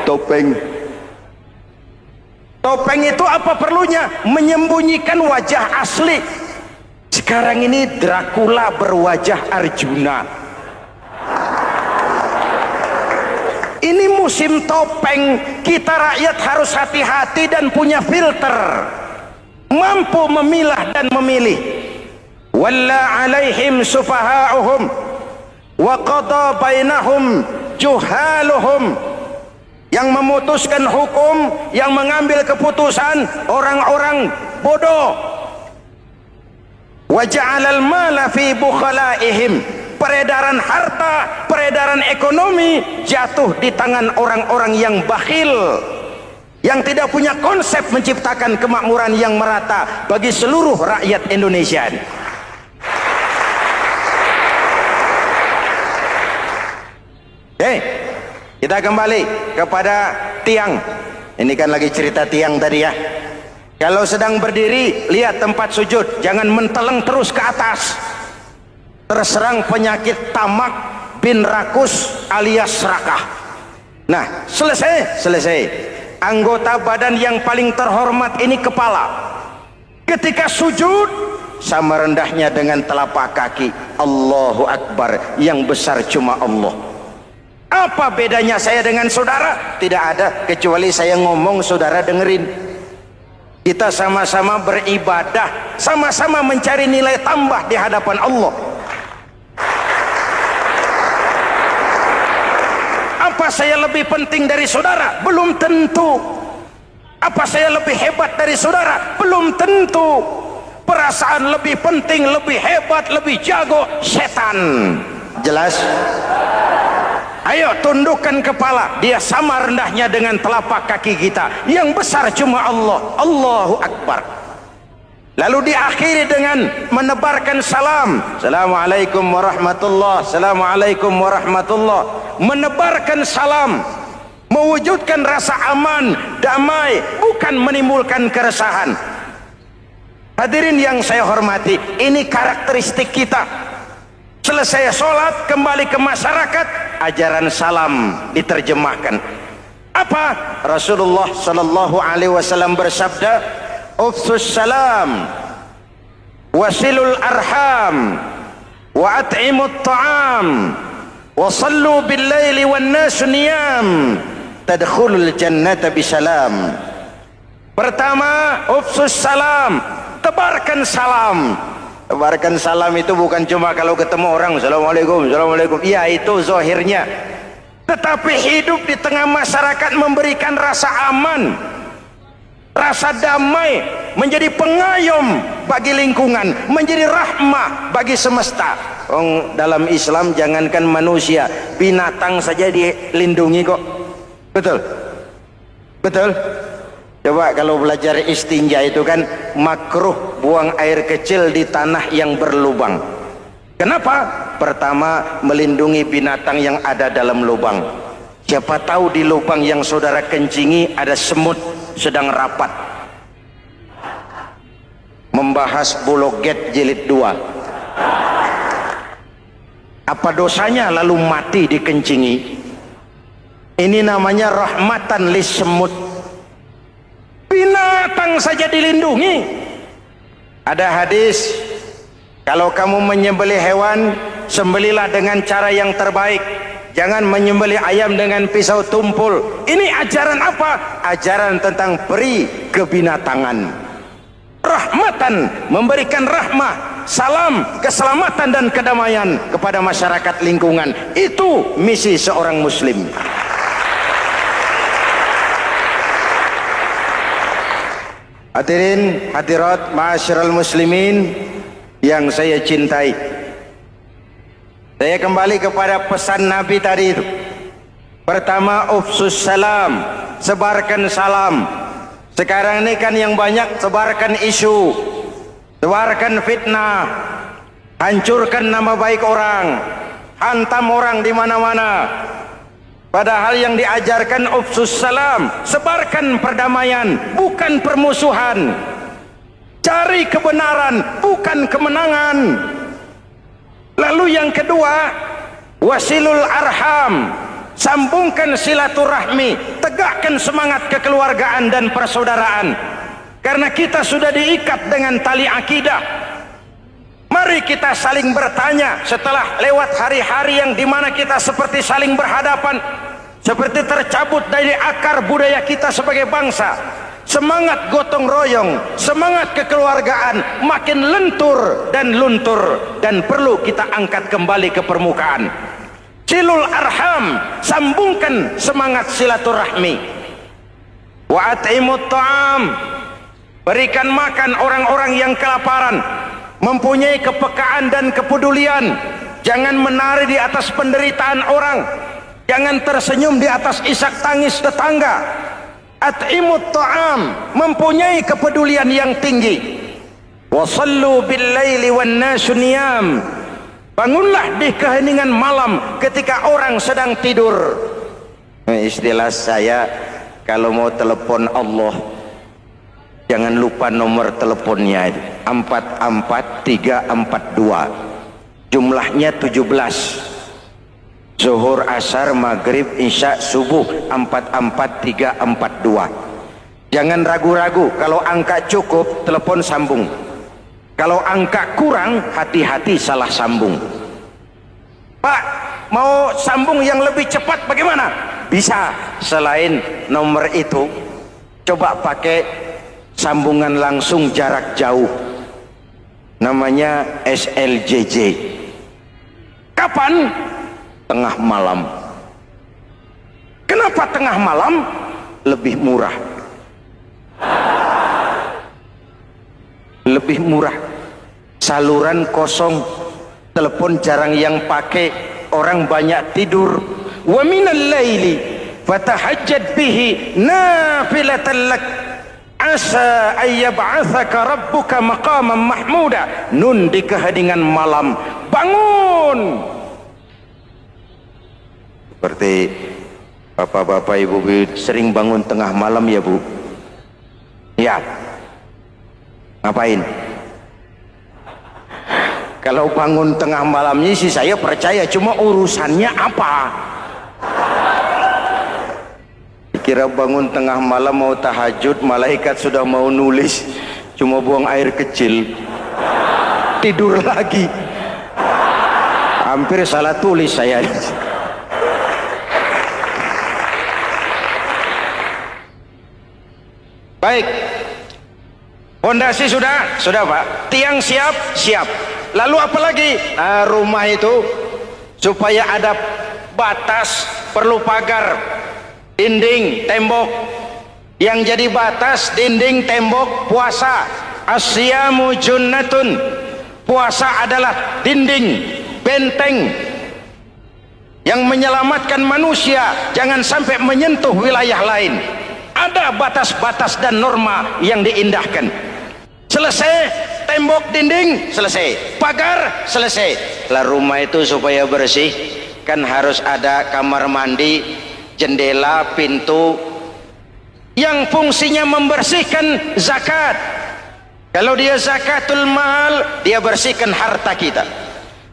Topeng. Topeng itu apa perlunya? Menyembunyikan wajah asli. Sekarang ini Dracula berwajah Arjuna. Ini musim topeng. Kita rakyat harus hati-hati dan punya filter, mampu memilah dan memilih. Walla alaihim sufahauhum wa qada bainahum juhaluhum, yang memutuskan hukum, yang mengambil keputusan orang-orang bodoh. Wa ja'alal mala fi bukhalaihim, peredaran harta, peredaran ekonomi jatuh di tangan orang-orang yang bakhil, yang tidak punya konsep menciptakan kemakmuran yang merata bagi seluruh rakyat Indonesia. Kita kembali kepada tiang. Ini kan lagi cerita tiang tadi ya. Kalau sedang berdiri, lihat tempat sujud, jangan menteleng terus ke atas. Terserang penyakit tamak bin rakus alias serakah. Nah, selesai. Anggota badan yang paling terhormat ini kepala. Ketika sujud, sama rendahnya dengan telapak kaki. Allahu Akbar, yang besar cuma Allah. Apa bedanya saya dengan saudara? Tidak ada, kecuali saya ngomong saudara dengerin. Kita sama-sama beribadah, sama-sama mencari nilai tambah di hadapan Allah. Apa saya lebih penting dari saudara? Belum tentu. Apa saya lebih hebat dari saudara? Belum tentu. Perasaan lebih penting, lebih hebat, lebih jago setan. Jelas? Ayo tundukkan kepala, dia sama rendahnya dengan telapak kaki kita. Yang besar cuma Allah. Allahu Akbar. Lalu diakhiri dengan menebarkan salam. Assalamualaikum warahmatullah. Assalamualaikum warahmatullah. Menebarkan salam, mewujudkan rasa aman, damai, bukan menimbulkan keresahan. Hadirin yang saya hormati, ini karakteristik kita. Selesai sholat, kembali ke masyarakat, ajaran salam diterjemahkan. Apa? Rasulullah sallallahu alaihi wasallam bersabda, "Ufsus salam, wasilul arham, wa at'imut ta'am, wa sallu bil laili wan nasu niyam, tadkhulul jannata bisalam." Pertama, ufsus salam, tebarkan salam. Tebarkan salam itu bukan cuma kalau ketemu orang assalamualaikum, assalamualaikum. Iya, itu zahirnya. Tetapi hidup di tengah masyarakat memberikan rasa aman, rasa damai, menjadi pengayom bagi lingkungan, menjadi rahmah bagi semesta. Dalam Islam jangankan manusia, binatang saja dilindungi kok. Betul? Betul? Coba kalau belajar istinja itu kan makruh buang air kecil di tanah yang berlubang. Kenapa? Pertama, melindungi binatang yang ada dalam lubang. Siapa tahu di lubang yang saudara kencingi ada semut sedang rapat. Membahas Bologet jilid 2. Apa dosanya lalu mati dikencingi? Ini namanya rahmatan lis semut. Binatang saja dilindungi. Ada hadis, kalau kamu menyembelih hewan, sembelilah dengan cara yang terbaik. Jangan menyembelih ayam dengan pisau tumpul. Ini ajaran apa? Ajaran tentang peri kebinatangan. Rahmatan, memberikan rahmah, salam, keselamatan dan kedamaian kepada masyarakat lingkungan. Itu misi seorang muslim. Hadirin hadirat ma'asyiral muslimin, yang saya cintai, saya kembali kepada pesan Nabi tadi itu. Pertama, ufsus salam, sebarkan salam. Sekarang ini kan yang banyak sebarkan isu, sebarkan fitnah, hancurkan nama baik orang, hantam orang di mana-mana. Padahal yang diajarkan ufsus salam, sebarkan perdamaian, bukan permusuhan. Cari kebenaran, bukan kemenangan. Lalu yang kedua, wasilul arham, sambungkan silaturahmi, tegakkan semangat kekeluargaan dan persaudaraan. Karena kita sudah diikat dengan tali akidah. Mari kita saling bertanya setelah lewat hari-hari yang dimana kita seperti saling berhadapan, seperti tercabut dari akar budaya kita sebagai bangsa. Semangat gotong royong, semangat kekeluargaan makin lentur dan luntur, dan perlu kita angkat kembali ke permukaan. Silul arham, sambungkan semangat silaturahmi. Wa at'imut ta'am, berikan makan orang-orang yang kelaparan, mempunyai kepekaan dan kepedulian. Jangan menari di atas penderitaan orang, jangan tersenyum di atas isak tangis tetangga. At'imut ta'am, mempunyai kepedulian yang tinggi. Wa sallu bil laili wan nasu niyam, bangunlah di keheningan malam ketika orang sedang tidur. Istilah saya, kalau mau telepon Allah, jangan lupa nomor teleponnya itu 44342, jumlahnya 17. Zuhur, asar, maghrib, isya, subuh 44342. Jangan ragu-ragu, kalau angka cukup telepon sambung, kalau angka kurang hati-hati salah sambung. Pak, mau sambung yang lebih cepat bagaimana? Bisa, selain nomor itu coba pakai sambungan langsung jarak jauh, namanya SLJJ. Kapan? Tengah malam. Kenapa tengah malam? Lebih murah. Lebih murah. Saluran kosong, telepon jarang yang pakai, orang banyak tidur. Wa minal laili fatahajjad bihi nafilatan lak asa ayyab'atsaka rabbuka maqaman mahmuda. Nun, di keheningan malam bangun. Seperti bapak-bapak, ibu-ibu sering bangun tengah malam ya Bu? Ya. Ngapain? Kalau bangun tengah malamnya sih saya percaya, cuma urusannya apa? Kira bangun tengah malam mau tahajud, malaikat sudah mau nulis, cuma buang air kecil, tidur lagi. Hampir salah tulis saya. Baik, fondasi sudah Pak, tiang siap, lalu apa lagi? Nah, rumah itu supaya ada batas, perlu pagar, dinding, tembok. Yang jadi batas, dinding, tembok, puasa. Asyamu junnatun, puasa adalah dinding, benteng yang menyelamatkan manusia jangan sampai menyentuh wilayah lain. Ada batas-batas dan norma yang diindahkan. Selesai, tembok, dinding, selesai. Pagar, selesai. Lah rumah itu supaya bersih, kan harus ada kamar mandi, jendela, pintu, yang fungsinya membersihkan zakat. Kalau dia zakatul mal, dia bersihkan harta kita.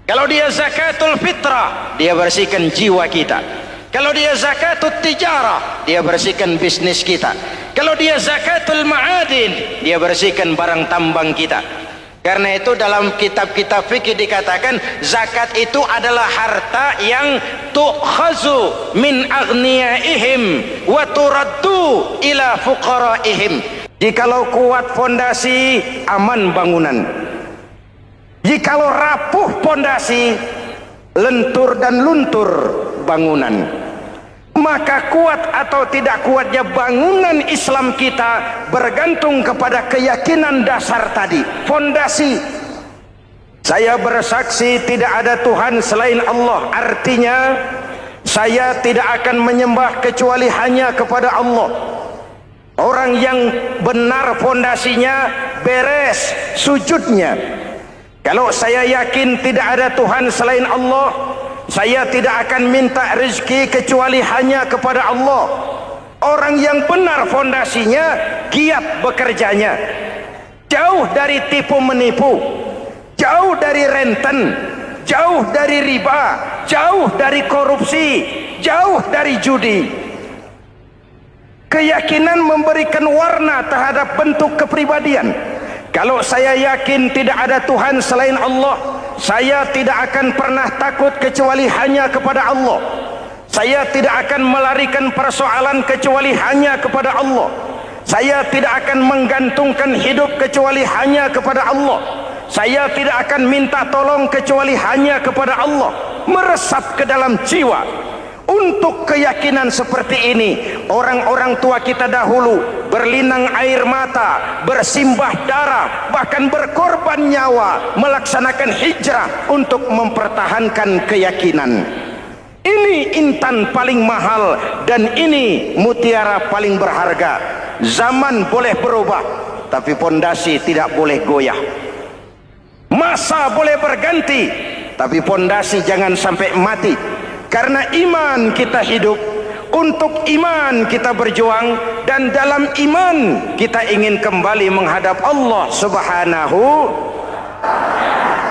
Kalau dia zakatul fitrah, dia bersihkan jiwa kita. Kalau dia zakatul tijarah, dia bersihkan bisnis kita. Kalau dia zakatul ma'adin, dia bersihkan barang tambang kita. Karena itu dalam kitab-kitab fikih dikatakan zakat itu adalah harta yang tu'khazu min aghniyaihim wa turaddu ila fuqaraihim. Jikalau kuat fondasi, aman bangunan. Jikalau rapuh fondasi, lentur dan luntur bangunan. Maka kuat atau tidak kuatnya bangunan Islam kita bergantung kepada keyakinan dasar tadi, fondasi. Saya bersaksi tidak ada Tuhan selain Allah. Artinya saya tidak akan menyembah kecuali hanya kepada Allah. Orang yang benar fondasinya beres sujudnya. Kalau saya yakin tidak ada Tuhan selain Allah, saya tidak akan minta rezeki kecuali hanya kepada Allah. Orang yang benar fondasinya, giat bekerjanya, jauh dari tipu menipu, jauh dari renten, jauh dari riba, jauh dari korupsi, jauh dari judi. Keyakinan memberikan warna terhadap bentuk kepribadian. Kalau saya yakin tidak ada Tuhan selain Allah, saya tidak akan pernah takut kecuali hanya kepada Allah. Saya tidak akan melarikan persoalan kecuali hanya kepada Allah. Saya tidak akan menggantungkan hidup kecuali hanya kepada Allah. Saya tidak akan minta tolong kecuali hanya kepada Allah. Meresap ke dalam jiwa. Untuk keyakinan seperti ini, orang-orang tua kita dahulu berlinang air mata, bersimbah darah, bahkan berkorban nyawa, melaksanakan hijrah untuk mempertahankan keyakinan. Ini intan paling mahal dan ini mutiara paling berharga. Zaman boleh berubah, tapi pondasi tidak boleh goyah. Masa boleh berganti, tapi pondasi jangan sampai mati. Karena iman kita hidup, untuk iman kita berjuang, dan dalam iman kita ingin kembali menghadap Allah Subhanahu.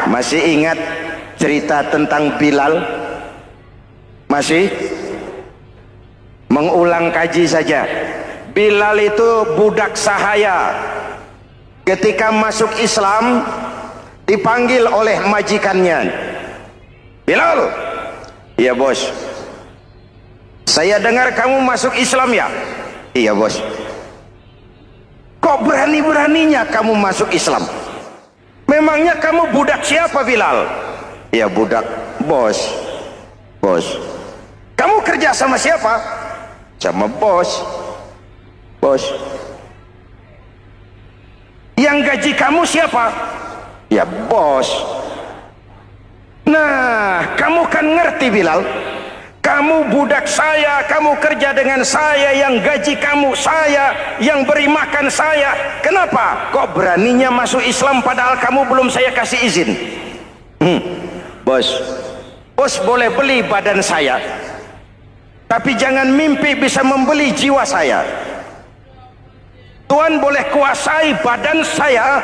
Masih ingat cerita tentang Bilal? Masih? Mengulang kaji saja. Bilal itu budak sahaya. Ketika masuk Islam, dipanggil oleh majikannya. Bilal, iya bos. Saya dengar kamu masuk Islam ya? Iya bos. Kok berani-beraninya kamu masuk Islam? Memangnya kamu budak siapa Bilal? Iya budak bos. Bos. Kamu kerja sama siapa? Sama bos. Bos. Yang gaji kamu siapa? Ya bos. Nah, kamu kan ngerti Bilal, kamu budak saya, kamu kerja dengan saya, yang gaji kamu saya, yang beri makan saya. Kenapa? Kok beraninya masuk Islam padahal kamu belum saya kasih izin? Bos, bos boleh beli badan saya, tapi jangan mimpi bisa membeli jiwa saya. Tuhan boleh kuasai badan saya,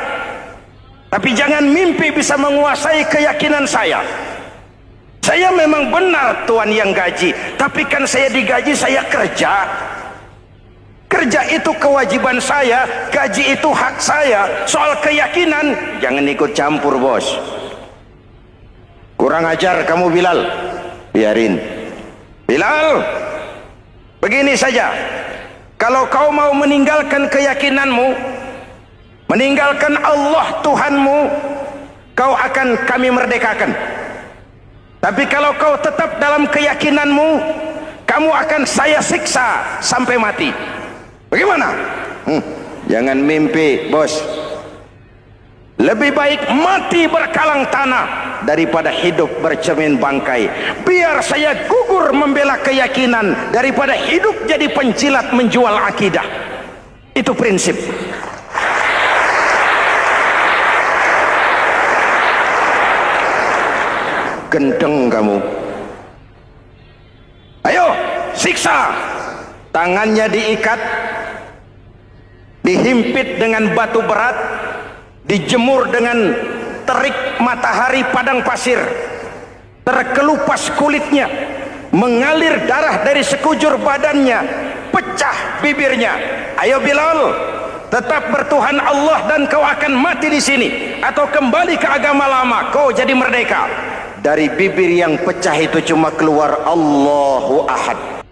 tapi jangan mimpi bisa menguasai keyakinan saya. Saya memang benar Tuhan yang gaji, tapi kan saya digaji, saya kerja. Kerja itu kewajiban saya, gaji itu hak saya. Soal keyakinan, jangan ikut campur bos. Kurang ajar kamu Bilal. Biarin. Bilal, begini saja. Kalau kau mau meninggalkan keyakinanmu, meninggalkan Allah Tuhanmu, kau akan kami merdekakan. Tapi kalau kau tetap dalam keyakinanmu, kamu akan saya siksa sampai mati. Bagaimana? Jangan mimpi bos. Lebih baik mati berkalang tanah daripada hidup bercermin bangkai. Biar saya gugur membela keyakinan daripada hidup jadi penjilat menjual akidah. Itu prinsip. Gendeng kamu. Ayo siksa. Tangannya diikat, dihimpit dengan batu berat, dijemur dengan terik matahari padang pasir, terkelupas kulitnya, mengalir darah dari sekujur badannya, pecah bibirnya. Ayo Bilal, tetap bertuhan Allah dan kau akan mati di sini, atau kembali ke agama lama, kau jadi merdeka. Dari bibir yang pecah itu cuma keluar Allahu Ahad.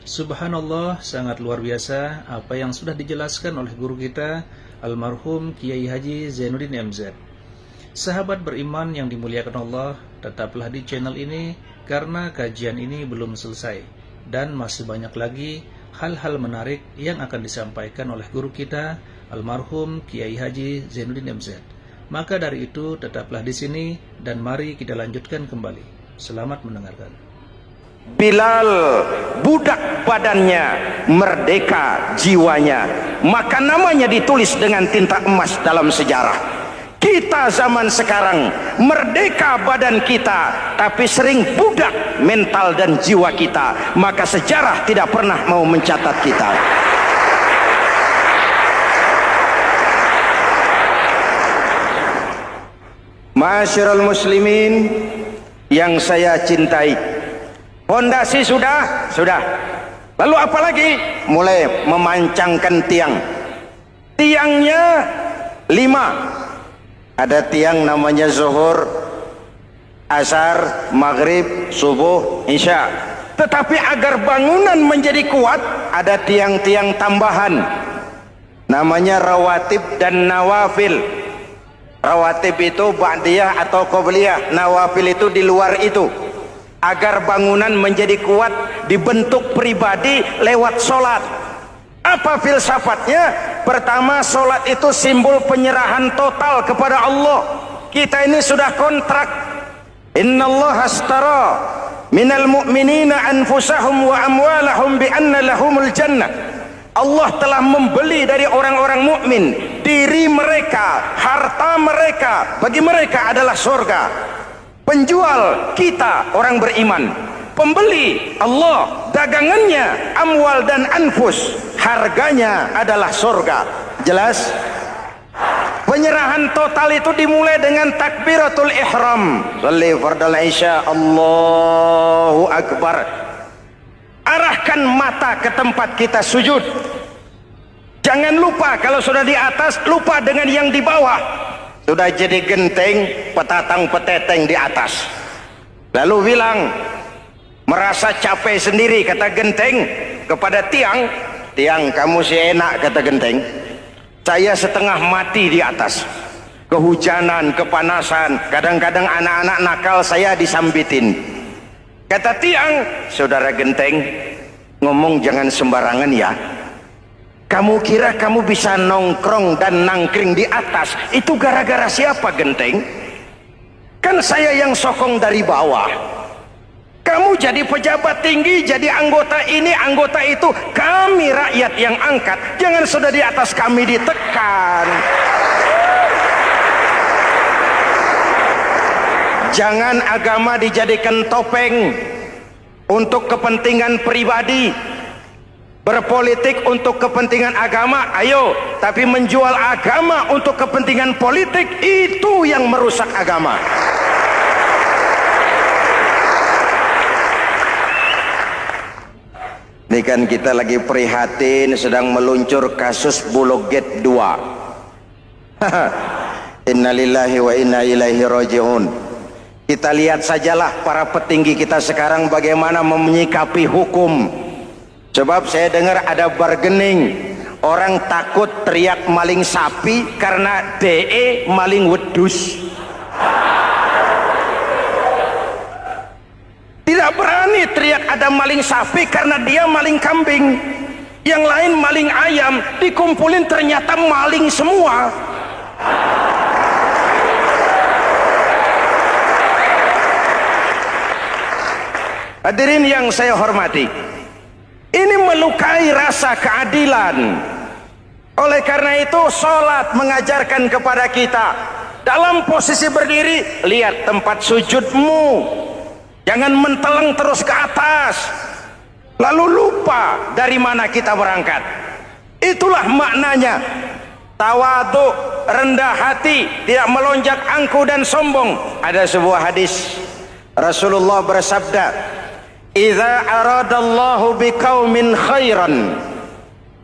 Subhanallah, sangat luar biasa apa yang sudah dijelaskan oleh guru kita almarhum Kiai Haji Zainuddin MZ. Sahabat beriman yang dimuliakan Allah, tetaplah di channel ini karena kajian ini belum selesai dan masih banyak lagi hal-hal menarik yang akan disampaikan oleh guru kita almarhum Kiai Haji Zainuddin MZ. Maka dari itu tetaplah di sini dan mari kita lanjutkan kembali. Selamat mendengarkan. Bilal budak badannya, merdeka jiwanya, maka namanya ditulis dengan tinta emas dalam sejarah. Kita zaman sekarang merdeka badan kita, tapi sering budak mental dan jiwa kita, maka sejarah tidak pernah mau mencatat kita. Ma'asyiral muslimin yang saya cintai, fondasi sudah. Lalu apa lagi? Mulai memancangkan tiang. Tiangnya 5. Ada tiang namanya zuhur, asar, maghrib, subuh, isya. Tetapi agar bangunan menjadi kuat, ada tiang-tiang tambahan. Namanya rawatib dan nawafil. Rawatib itu ba'diyah atau qobliyah, nawafil itu di luar itu. Agar bangunan menjadi kuat, dibentuk pribadi lewat sholat. Apa filsafatnya? Pertama, sholat itu simbol penyerahan total kepada Allah. Kita ini sudah kontrak. Innallaha astara minal mu'minina anfusahum wa amwalahum bi anna lahumul jannah. Allah telah membeli dari orang-orang mukmin diri mereka, harta mereka, bagi mereka adalah surga. Penjual kita orang beriman, pembeli Allah, dagangannya amwal dan anfus, harganya adalah surga. Jelas? Penyerahan total itu dimulai dengan takbiratul ihram. Shalli fardal isya, Allahu akbar. Arahkan mata ke tempat kita sujud. Jangan lupa kalau sudah di atas, lupa dengan yang di bawah. Sudah jadi genteng, petatang peteteng di atas. Lalu bilang, merasa capek sendiri, kata genteng kepada tiang. Tiang, kamu sih enak, kata genteng. Saya setengah mati di atas. Kehujanan, kepanasan, kadang-kadang anak-anak nakal saya disambitin. Kata tiang, saudara genteng, ngomong jangan sembarangan ya. Kamu kira kamu bisa nongkrong dan nangkring di atas, itu gara-gara siapa genteng? Kan saya yang sokong dari bawah. Kamu jadi pejabat tinggi, jadi anggota ini, anggota itu. Kami rakyat yang angkat, jangan sudah di atas kami ditekan. Jangan agama dijadikan topeng untuk kepentingan pribadi. Berpolitik untuk kepentingan agama, ayo. Tapi menjual agama untuk kepentingan politik, itu yang merusak agama. Ini kan kita lagi prihatin sedang meluncur kasus Bulog Gate 2. Innalillahi wa inna ilaihi raji'un. Kita lihat sajalah para petinggi kita sekarang bagaimana menyikapi hukum. Sebab saya dengar ada bargaining, orang takut teriak maling sapi karena DE maling wedus. Tidak berani teriak ada maling sapi karena dia maling kambing. Yang lain maling ayam, dikumpulin ternyata maling semua. Hadirin yang saya hormati, ini melukai rasa keadilan. Oleh karena itu sholat mengajarkan kepada kita, dalam posisi berdiri, lihat tempat sujudmu. Jangan menteleng terus ke atas, lalu lupa dari mana kita berangkat. Itulah maknanya tawadhu, rendah hati, tidak melonjak angku dan sombong. Ada sebuah hadis Rasulullah bersabda, "Idza aradallahu biqaumin khairan."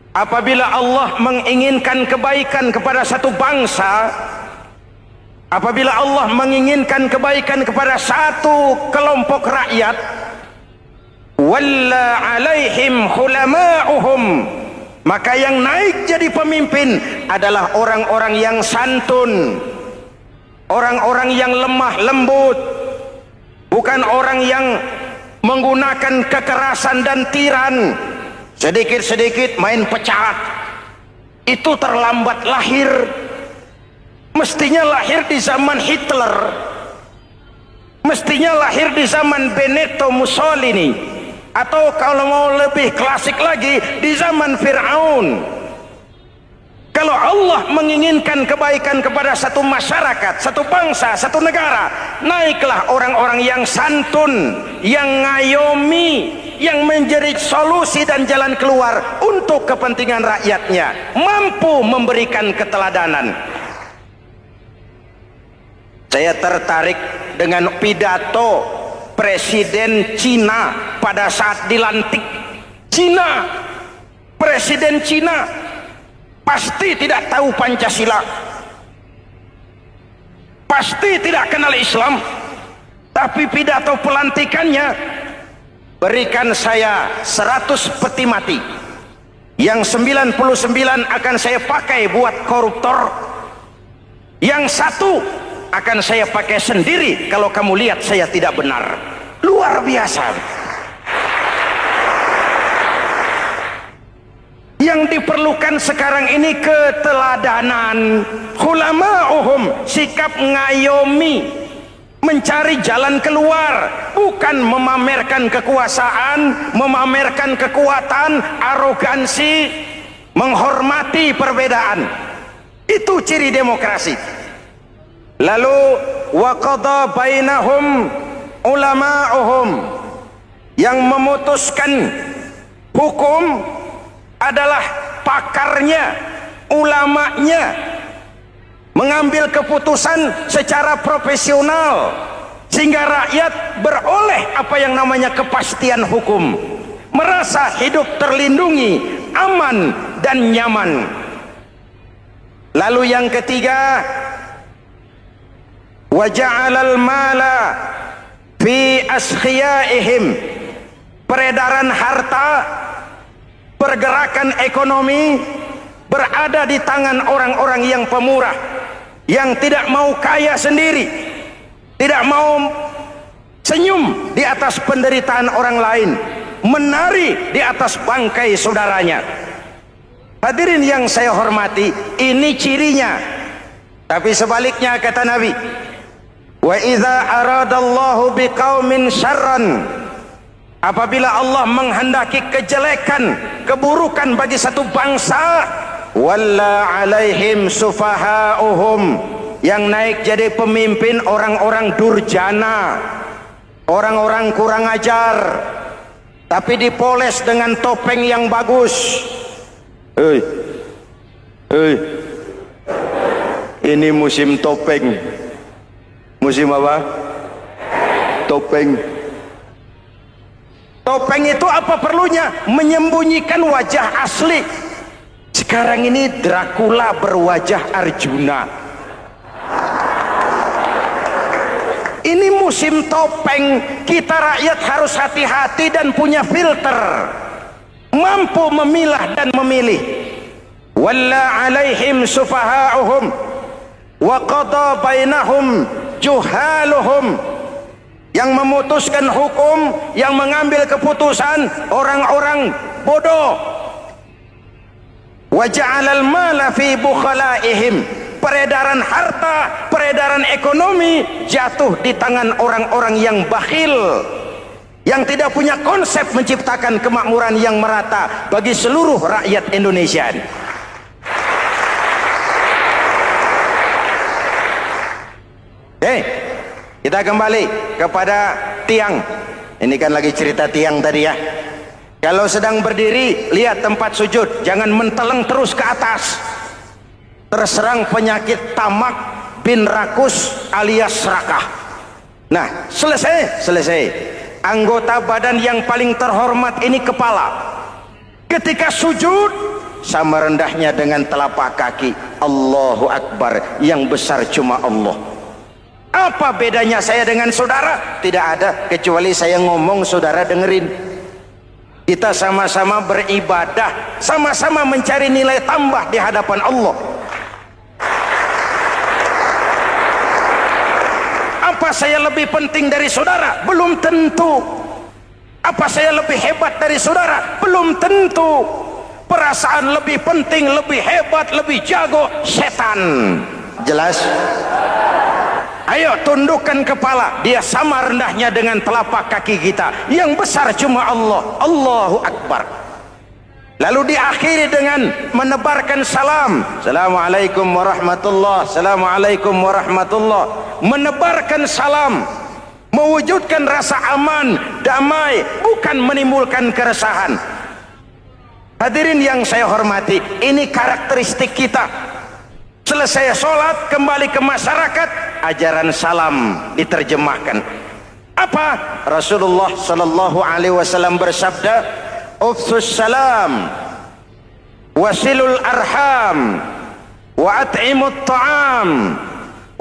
Apabila Allah menginginkan kebaikan kepada satu bangsa, apabila Allah menginginkan kebaikan kepada satu kelompok rakyat, walla alaihim hulama'uhum, maka yang naik jadi pemimpin adalah orang-orang yang santun, orang-orang yang lemah lembut, bukan orang yang menggunakan kekerasan dan tiran. Sedikit-sedikit main pecat, itu terlambat lahir. Mestinya lahir di zaman Hitler, mestinya lahir di zaman Benito Mussolini, atau kalau mau lebih klasik lagi di zaman Fir'aun. Kalau Allah menginginkan kebaikan kepada satu masyarakat, satu bangsa, satu negara, naiklah orang-orang yang santun, yang ngayomi, yang menjadi solusi dan jalan keluar untuk kepentingan rakyatnya, mampu memberikan keteladanan. Saya tertarik dengan pidato Presiden Cina pada saat dilantik. Cina, Presiden Cina pasti tidak tahu Pancasila, pasti tidak kenal Islam, tapi pidato pelantikannya, berikan saya 100 peti mati, yang 99 akan saya pakai buat koruptor, yang satu akan saya pakai sendiri kalau kamu lihat saya tidak benar. Luar biasa. Yang diperlukan sekarang ini keteladanan, hulama'uhum, sikap ngayomi, mencari jalan keluar, bukan memamerkan kekuasaan, memamerkan kekuatan, arogansi, menghormati perbedaan. Itu ciri demokrasi. Lalu wa qada bainahum ulama'uhum, yang memutuskan hukum adalah pakarnya, ulamanya, mengambil keputusan secara profesional sehingga rakyat beroleh apa yang namanya kepastian hukum, merasa hidup terlindungi, aman dan nyaman. Lalu yang ketiga, wa ja'alal mala fi askhiyaihim, peredaran harta, pergerakan ekonomi berada di tangan orang-orang yang pemurah, yang tidak mau kaya sendiri, tidak mau senyum di atas penderitaan orang lain, menari di atas bangkai saudaranya. Hadirin yang saya hormati, ini cirinya. Tapi sebaliknya kata Nabi, wa idza aradallahu biqaumin syarran, apabila Allah menghendaki kejelekan, keburukan bagi satu bangsa, walla alaihim sufaha'uhum, yang naik jadi pemimpin orang-orang durjana, orang-orang kurang ajar, tapi dipoles dengan topeng yang bagus. Ini musim topeng. Musim apa? Topeng. Topeng itu apa perlunya? Menyembunyikan wajah asli. Sekarang ini Dracula berwajah Arjuna. Ini musim topeng. Kita rakyat harus hati-hati dan punya filter, mampu memilah dan memilih. Walla alaihim sufaha'uhum wa qada bainahum juhaluhum, yang memutuskan hukum, yang mengambil keputusan orang-orang bodoh. Wa ja'alal mala fi bukhalaihim, peredaran harta, peredaran ekonomi jatuh di tangan orang-orang yang bakhil, yang tidak punya konsep menciptakan kemakmuran yang merata bagi seluruh rakyat Indonesia. Kita kembali kepada tiang. Ini kan lagi cerita tiang tadi ya. Kalau sedang berdiri, lihat tempat sujud, jangan menteleng terus ke atas. Terserang penyakit tamak bin rakus alias serakah. Nah, selesai. Anggota badan yang paling terhormat ini kepala. Ketika sujud, sama rendahnya dengan telapak kaki. Allahu Akbar, yang besar cuma Allah. Apa bedanya saya dengan saudara? Tidak ada, kecuali saya ngomong saudara dengerin. Kita sama-sama beribadah, sama-sama mencari nilai tambah di hadapan Allah. Apa saya lebih penting dari saudara? Belum tentu. Apa saya lebih hebat dari saudara? Belum tentu. Perasaan lebih penting, lebih hebat, lebih jago setan. Jelas? Ayo tundukkan kepala, dia sama rendahnya dengan telapak kaki kita. Yang besar cuma Allah. Allahu Akbar. Lalu diakhiri dengan menebarkan salam. Assalamualaikum warahmatullah. Assalamualaikum warahmatullah. Menebarkan salam, mewujudkan rasa aman, damai, bukan menimbulkan keresahan. Hadirin yang saya hormati, ini karakteristik kita. Selesai sholat, kembali ke masyarakat, ajaran salam diterjemahkan. Apa? Rasulullah sallallahu alaihi wasallam bersabda, "Ufsus salam, wasilul arham, wa at'imut ta'am,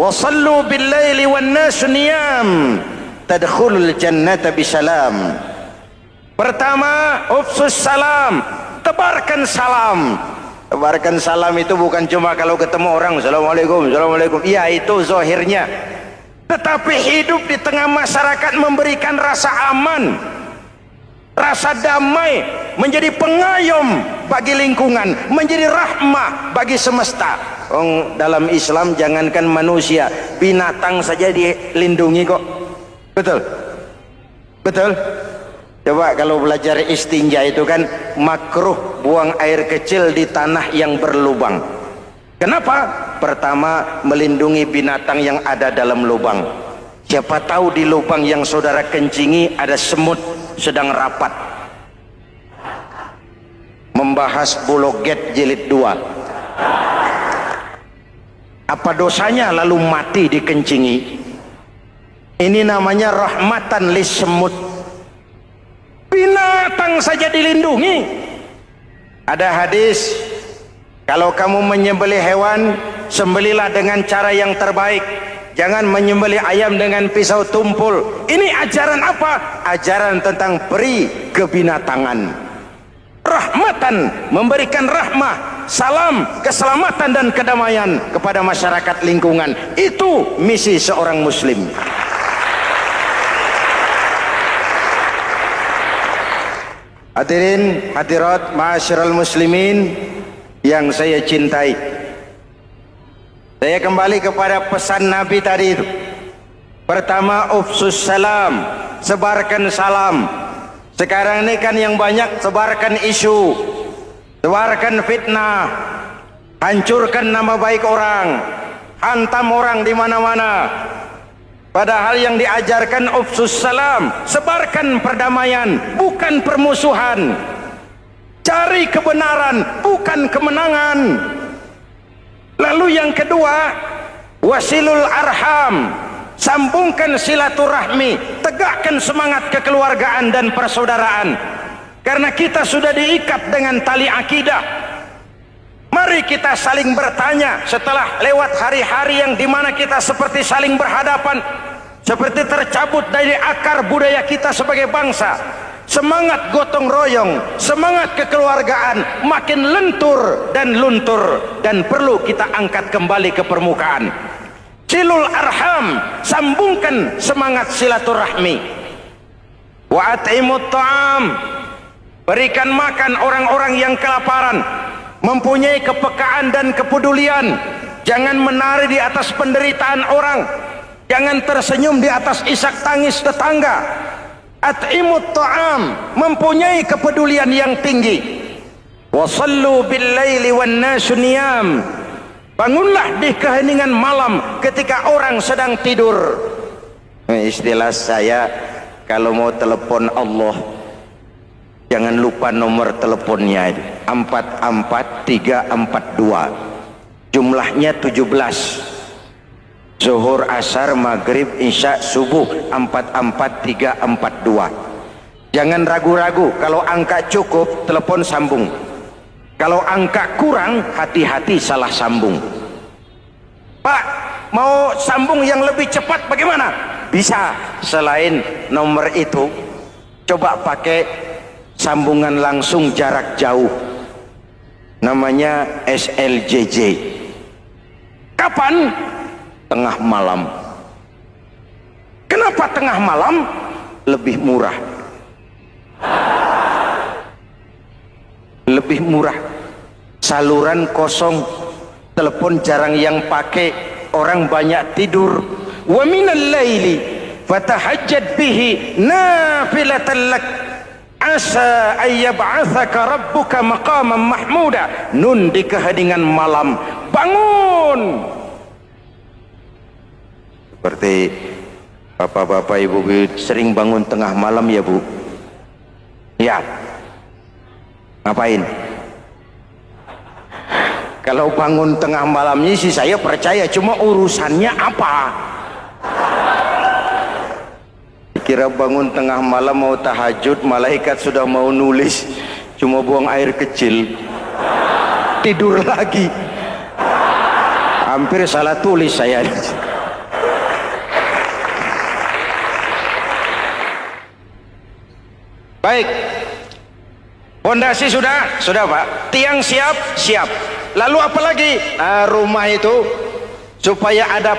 wa sallu bil laili wan nasu niyam, tadkhulul jannata bisalam." Pertama, ufsus salam, tebarkan salam. Tebarkan salam itu bukan cuma kalau ketemu orang assalamualaikum, assalamualaikum. Iya, itu zahirnya. Tetapi hidup di tengah masyarakat memberikan rasa aman, rasa damai, menjadi pengayom bagi lingkungan, menjadi rahmah bagi semesta. Dalam Islam jangankan manusia, binatang saja dilindungi kok. Betul? Betul? Coba kalau belajar istinja itu kan makruh buang air kecil di tanah yang berlubang. Kenapa? Pertama, melindungi binatang yang ada dalam lubang. Siapa tahu di lubang yang saudara kencingi ada semut sedang rapat. Membahas Bologet jilid 2. Apa dosanya lalu mati dikencingi? Ini namanya rahmatan lis semut. Binatang saja dilindungi. Ada hadis, kalau kamu menyembelih hewan, sembelilah dengan cara yang terbaik. Jangan menyembelih ayam dengan pisau tumpul. Ini ajaran apa? Ajaran tentang peri kebinatangan. Rahmatan, memberikan rahmah, salam, keselamatan dan kedamaian kepada masyarakat lingkungan. Itu misi seorang muslim. Hadirin hadirat ma'asyiral muslimin yang saya cintai, saya kembali kepada pesan Nabi tadi itu. Pertama, ufsus salam, sebarkan salam. Sekarang ini kan yang banyak sebarkan isu, sebarkan fitnah, hancurkan nama baik orang, hantam orang di mana-mana. Padahal yang diajarkan ufsus salam, sebarkan perdamaian, bukan permusuhan. Cari kebenaran, bukan kemenangan. Lalu yang kedua, wasilul arham, sambungkan silaturahmi, tegakkan semangat kekeluargaan dan persaudaraan. Karena kita sudah diikat dengan tali akidah. Mari kita saling bertanya setelah lewat hari-hari yang dimana kita seperti saling berhadapan, seperti tercabut dari akar budaya kita sebagai bangsa. Semangat gotong royong, semangat kekeluargaan makin lentur dan luntur, dan perlu kita angkat kembali ke permukaan. Silul arham, sambungkan semangat silaturahmi. Wa at'imut ta'am, berikan makan orang-orang yang kelaparan. Mempunyai kepekaan dan kepedulian. Jangan menari di atas penderitaan orang, jangan tersenyum di atas isak tangis tetangga. At'imut ta'am, mempunyai kepedulian yang tinggi. Wa sallu bil laili wan nasu niyam, bangunlah di keheningan malam ketika orang sedang tidur. Istilah saya, kalau mau telepon Allah, jangan lupa nomor teleponnya itu 44342. Jumlahnya 17. Zuhur, asar, maghrib, isya, subuh 44342. Jangan ragu-ragu, kalau angka cukup telepon sambung. Kalau angka kurang, hati-hati salah sambung. Pak, mau sambung yang lebih cepat bagaimana? Bisa, selain nomor itu coba pakai sambungan langsung jarak jauh, namanya SLJJ. Kapan? Tengah malam. Kenapa tengah malam? Lebih murah. Lebih murah. Saluran kosong, telepon jarang yang pakai, orang banyak tidur. Wa minal laili fatahajjad bihi nafilatan lak asa ayyab'atsaka rabbuka maqaman mahmuda. Nun di keheningan malam bangun. Seperti bapak-bapak ibu-ibu sering bangun tengah malam ya Bu? Ya. Ngapain? Kalau bangun tengah malamnya sih saya percaya, cuma urusannya apa? Kira bangun tengah malam mau tahajud, malaikat sudah mau nulis, cuma buang air kecil, tidur lagi. Hampir salah tulis saya. Baik, pondasi sudah Pak, tiang siap. Lalu apa lagi? Nah, rumah itu supaya ada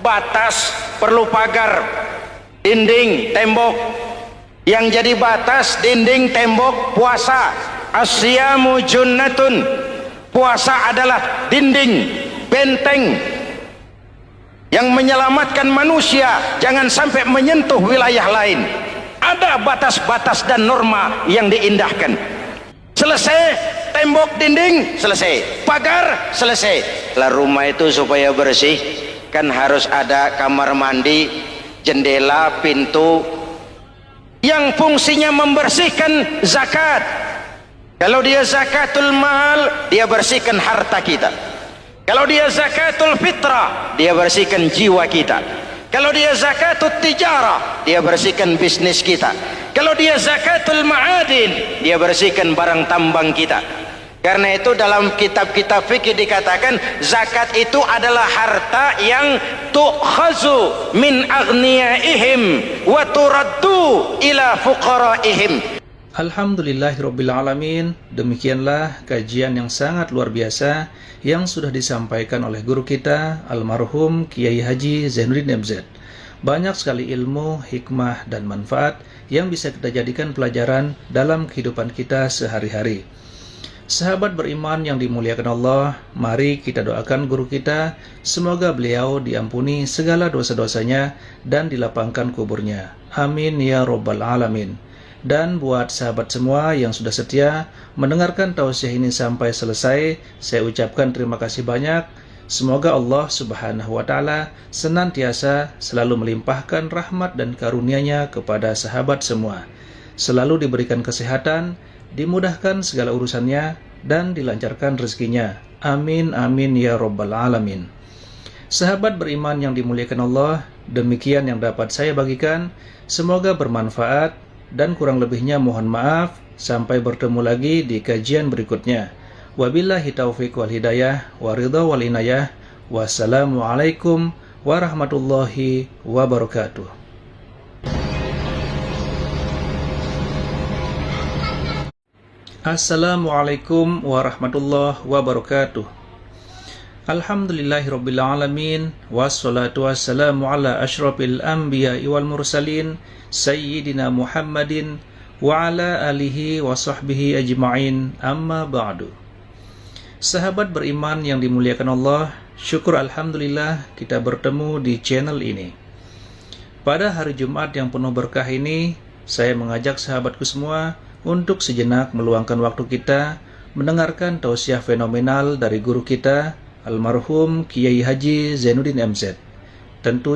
batas, perlu pagar, dinding, tembok. Yang jadi batas, dinding, tembok, puasa. Asyamu junnatun. Puasa adalah dinding, benteng yang menyelamatkan manusia jangan sampai menyentuh wilayah lain. Ada batas-batas dan norma yang diindahkan. Selesai tembok, dinding, selesai pagar, selesai. Lah rumah itu supaya bersih kan harus ada kamar mandi, jendela, pintu yang fungsinya membersihkan zakat. Kalau dia zakatul mal, dia bersihkan harta kita. Kalau dia zakatul fitrah, dia bersihkan jiwa kita. Kalau dia zakatul tijarah, dia bersihkan bisnis kita. Kalau dia zakatul ma'adin, dia bersihkan barang tambang kita. Karena itu dalam kitab-kitab fikih dikatakan zakat itu adalah harta yang tu'khazu min aghniyaihim wa turaddu ila fuqaraihim. Alhamdulillahirrabbilalamin. Demikianlah kajian yang sangat luar biasa yang sudah disampaikan oleh guru kita almarhum Kiai Haji Zainuddin MZ. Banyak sekali ilmu, hikmah, dan manfaat yang bisa kita jadikan pelajaran dalam kehidupan kita sehari-hari. Sahabat beriman yang dimuliakan Allah, mari kita doakan guru kita, semoga beliau diampuni segala dosa-dosanya dan dilapangkan kuburnya. Amin ya Rabbal Alamin. Dan buat sahabat semua yang sudah setia mendengarkan tausiah ini sampai selesai, saya ucapkan terima kasih banyak. Semoga Allah Subhanahu wa Ta'ala senantiasa selalu melimpahkan rahmat dan karunia-Nya kepada sahabat semua, selalu diberikan kesehatan, dimudahkan segala urusannya, dan dilancarkan rezekinya. Amin amin ya Rabbal Alamin. Sahabat beriman yang dimuliakan Allah, demikian yang dapat saya bagikan. Semoga bermanfaat, dan kurang lebihnya mohon maaf. Sampai bertemu lagi di kajian berikutnya. Wabillahi taufiq wal hidayah wa ridha wal inayah. Wassalamualaikum warahmatullahi wabarakatuh. Assalamualaikum warahmatullahi wabarakatuh. Alhamdulillahirrabbilalamin. Wassalatu wassalamu ala ashrafil anbiya'i wal mursalin Sayyidina Muhammadin wa ala alihi wa sahbihi ajma'in, amma ba'du. Sahabat beriman yang dimuliakan Allah, syukur alhamdulillah kita bertemu di channel ini. Pada hari Jumat yang penuh berkah ini, saya mengajak sahabatku semua untuk sejenak meluangkan waktu kita mendengarkan tausiah fenomenal dari guru kita almarhum Kiai Haji Zainuddin MZ. Tentu